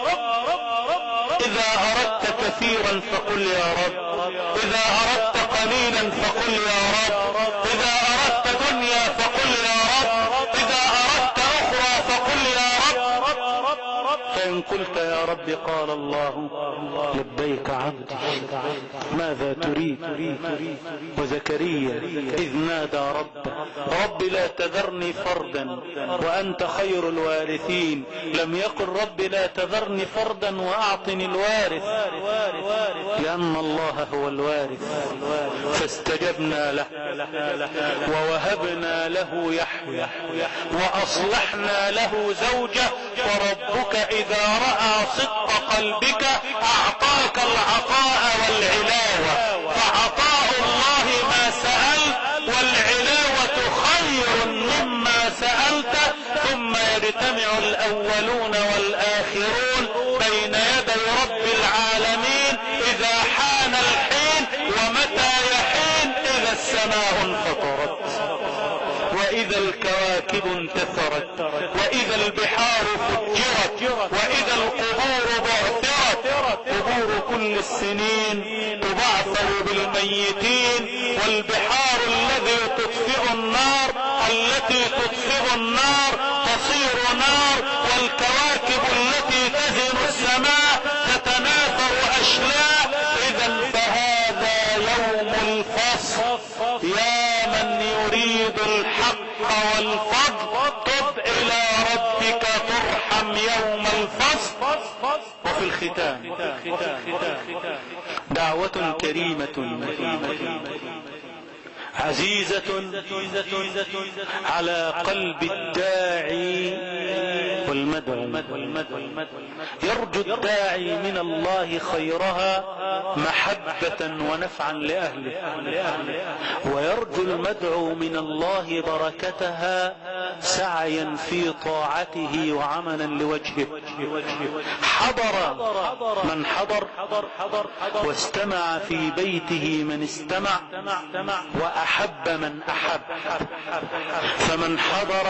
S1: رب
S4: إذا أردت كثيرا فقل يا رب، إذا أردت قليلا فقل يا رب، إذا أردت دنيا فقل يا رب، إذا أردت أخرى فقل يا رب. فإن قلت يا رب قال الله لبيك عبدي ماذا تريد. وزكريا إذ نادى ربه رب لا تذرني فردا وأنت خير الوارثين، لم يقل رب لا تذرني فردا وأعطني الوارث، لأن الله هو الوارث. فاستجبنا له ووهبنا له يحيى وأصلحنا له زوجه، وربك إذا رأى صدق قلبك أعطاك العطاء والعلاوة، فعطاء الله ما سألت والعلاوة خير مما سألت. ثم يجتمع الأولون والآخرون بين يدي رب العالمين إذا حان الحين. ومتى يحين؟ إذا السماء انفطرت وإذا الكواكب انتثرت وإذا البحار فجرت وإذا القبور بعثرت. قبور كل السنين تبعثر بالميتين، والبحار التي تطفئ النار تصير نار، والكواكب التي تزن السماء تتناثر أشلاء. إذا فهذا يوم الفصل، يا من يريد الحق والفضل تب إلى ربك ترحم يوم الفصل. وفي الختام دعوة كريمة عزيزة على قلب الداعي والمدعو. يرجو الداعي من الله خيرها محبة ونفعا لأهله، ويرجو المدعو من الله بركتها سعيا في طاعته وعملا لوجهه. حضر من حضر واستمع في بيته من استمع، وأحب من أحب. فمن حضر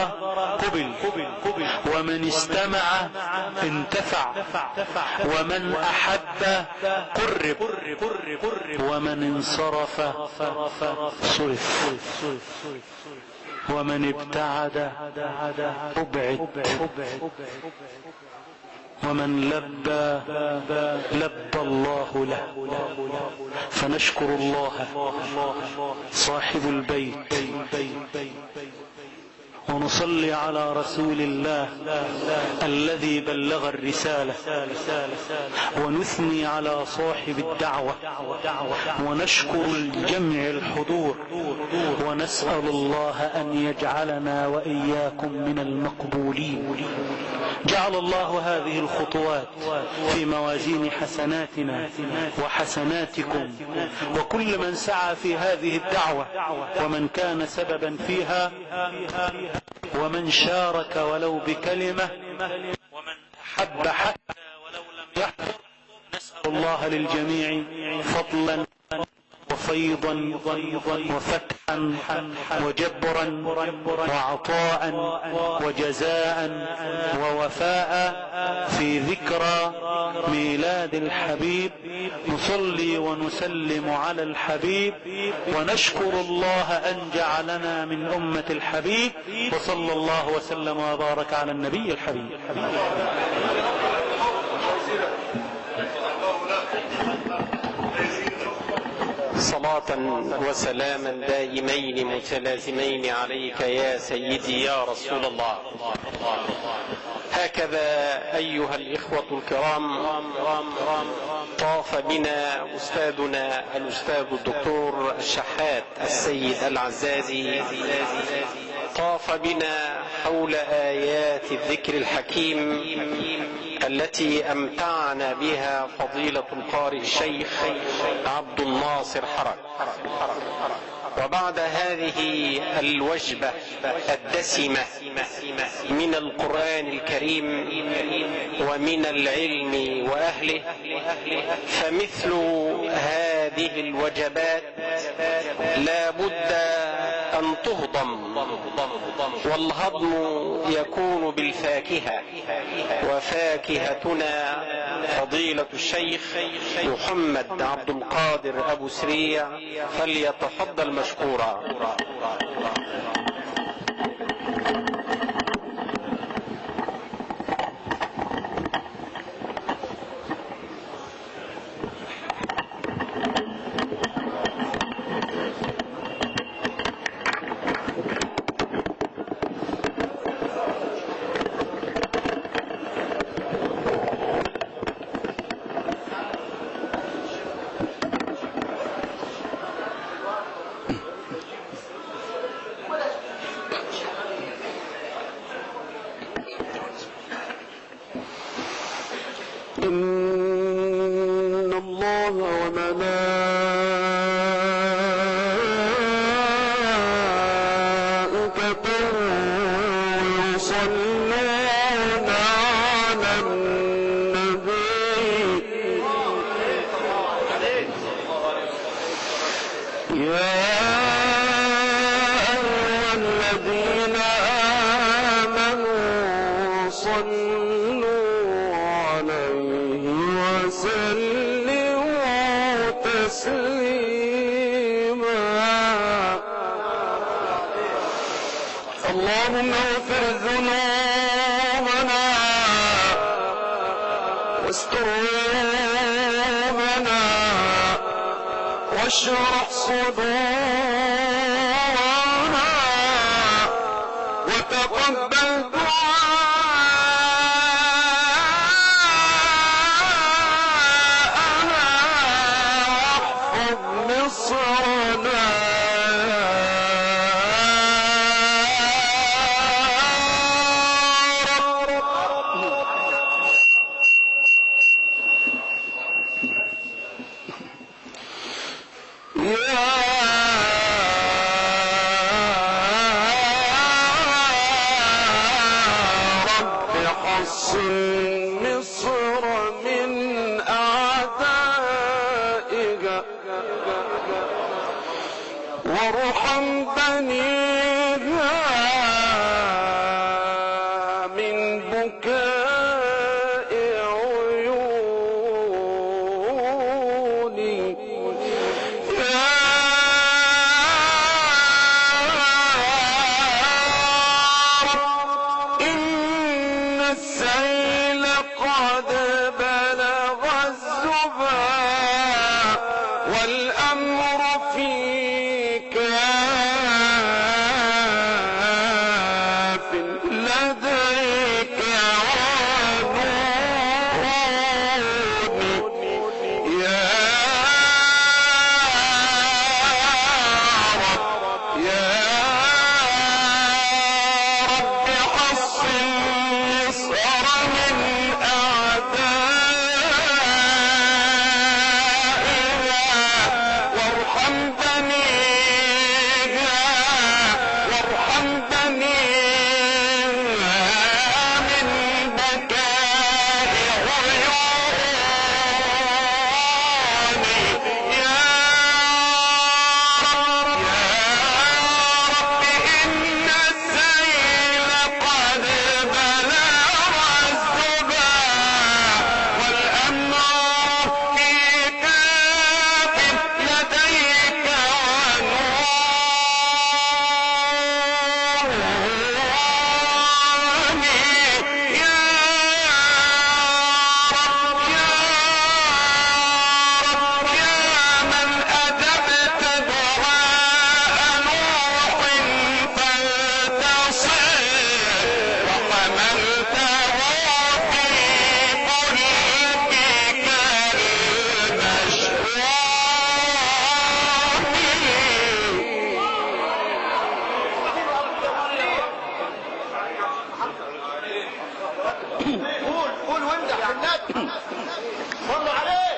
S4: قبل، ومن استمع انتفع، ومن أحب قرب، ومن انصرف صرف، ومن ابتعد أبعد، ومن لبى الله له. فنشكر الله صاحب البيت ونصلي على رسول الله الذي بلغ الرسالة، ونثني على صاحب الدعوة، ونشكر الجمع الحضور، ونسأل الله أن يجعلنا وإياكم من المقبولين. جعل الله هذه الخطوات في موازين حسناتنا وحسناتكم، وكل من سعى في هذه الدعوة ومن كان سببا فيها، ومن شارك ولو بكلمة، ومن أحب حتى ولو لم يحضر. نسأل الله للجميع فضلا وفيضا وفتحا وجبرا وعطاء وجزاء ووفاء في ذكرى ميلاد الحبيب. نصلي ونسلم على الحبيب، ونشكر الله أن جعلنا من أمة الحبيب. وصلى الله وسلم وبارك على النبي الحبيب.
S5: صلاة وسلاما دائمين متلازمين عليك يا سيدي يا رسول الله. هكذا أيها الإخوة الكرام طاف بنا أستاذنا الأستاذ الدكتور الشحات السيد العزازي، طاف بنا حول آيات الذكر الحكيم التي أمتعنا بها فضيلة القارئ الشيخ عبد الناصر حرج. وبعد هذه الوجبة الدسمة من القرآن الكريم ومن العلم وأهله، فمثل هذه الوجبات لا بد أن تهضم، والهضم يكون بالفاكهة، وفاكهتنا فضيلة الشيخ محمد عبد القادر أبو سريع، فليتفضل مشكورا.
S2: إن الله وملائكته يصلون على النبي يا أيها الذين آمنوا صلوا عليه وسلموا تسليما. اللهم اغفر ذنوبنا واستر عيوبنا واشرح صدورنا وتقبل دعاءنا واحفظ مصرنا وارحم بنيها من بكاء عيوني يا رب. إن السيل قد بلغ الزبا والأمر فيك لديك ونوني يا رب يا رب. حصن مصر من أعدائها وارحم بنيها وارحم بنيها من بكاء عيوني يا رب يا رب. إن السيل قد بلغ الزبا والأمر في كاف لديك ونورني يا رب يا رب. يا من أجبت دعاء نوح فانتصر وحملته في قلبك
S3: قول قول وامدح في النبي صلوا عليه.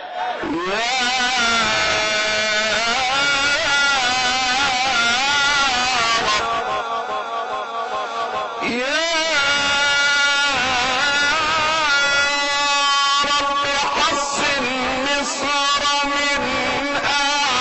S2: يا رب حصن مصر من أعدائها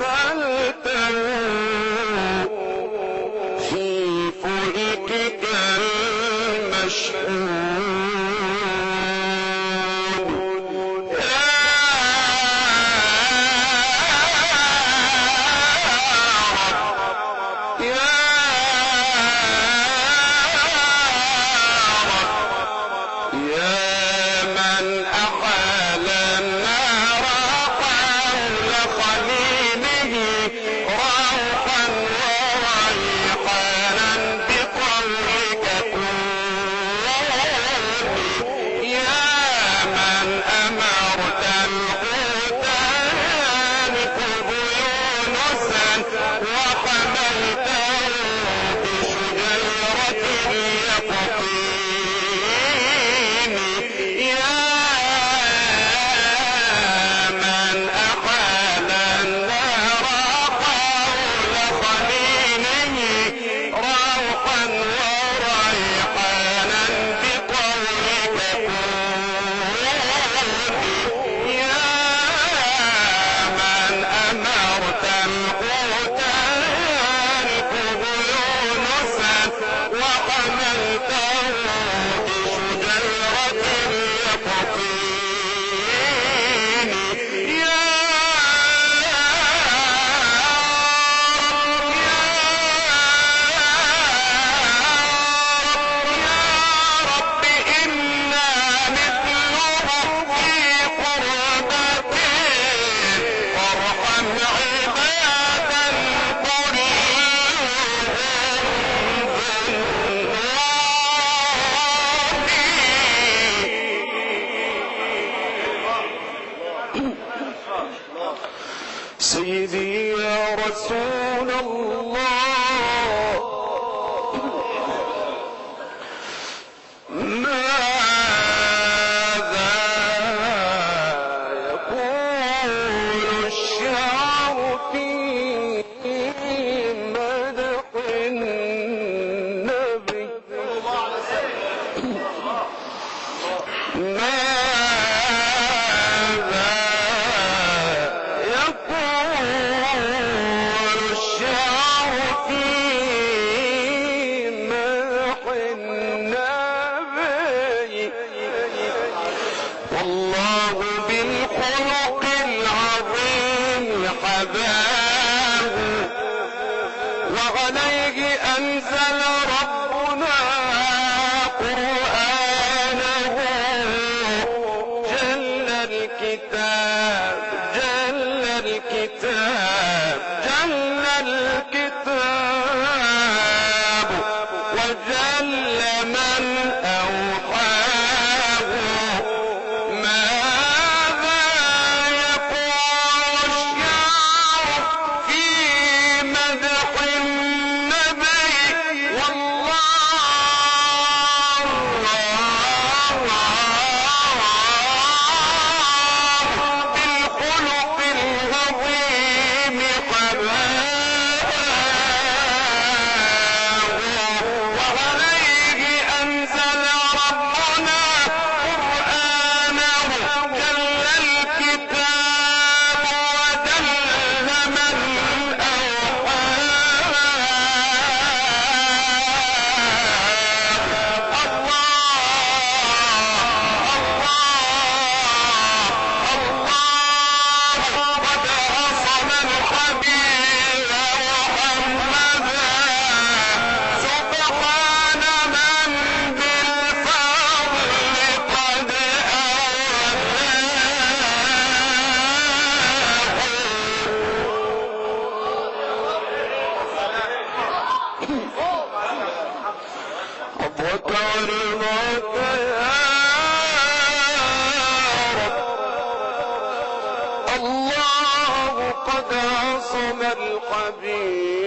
S2: وحملته في فلكك المشحون سيدي يا رسول الله ماذا يقول الشعر في مدح النبي والله بالخلق العظيم حباه وعليه أنزل ربنا قرآنه جل الكتاب جل الكتاب جل الكتاب وجل من أوحاه ماذا يقول الشعر في مدح النبي الله قد عصم الحبيب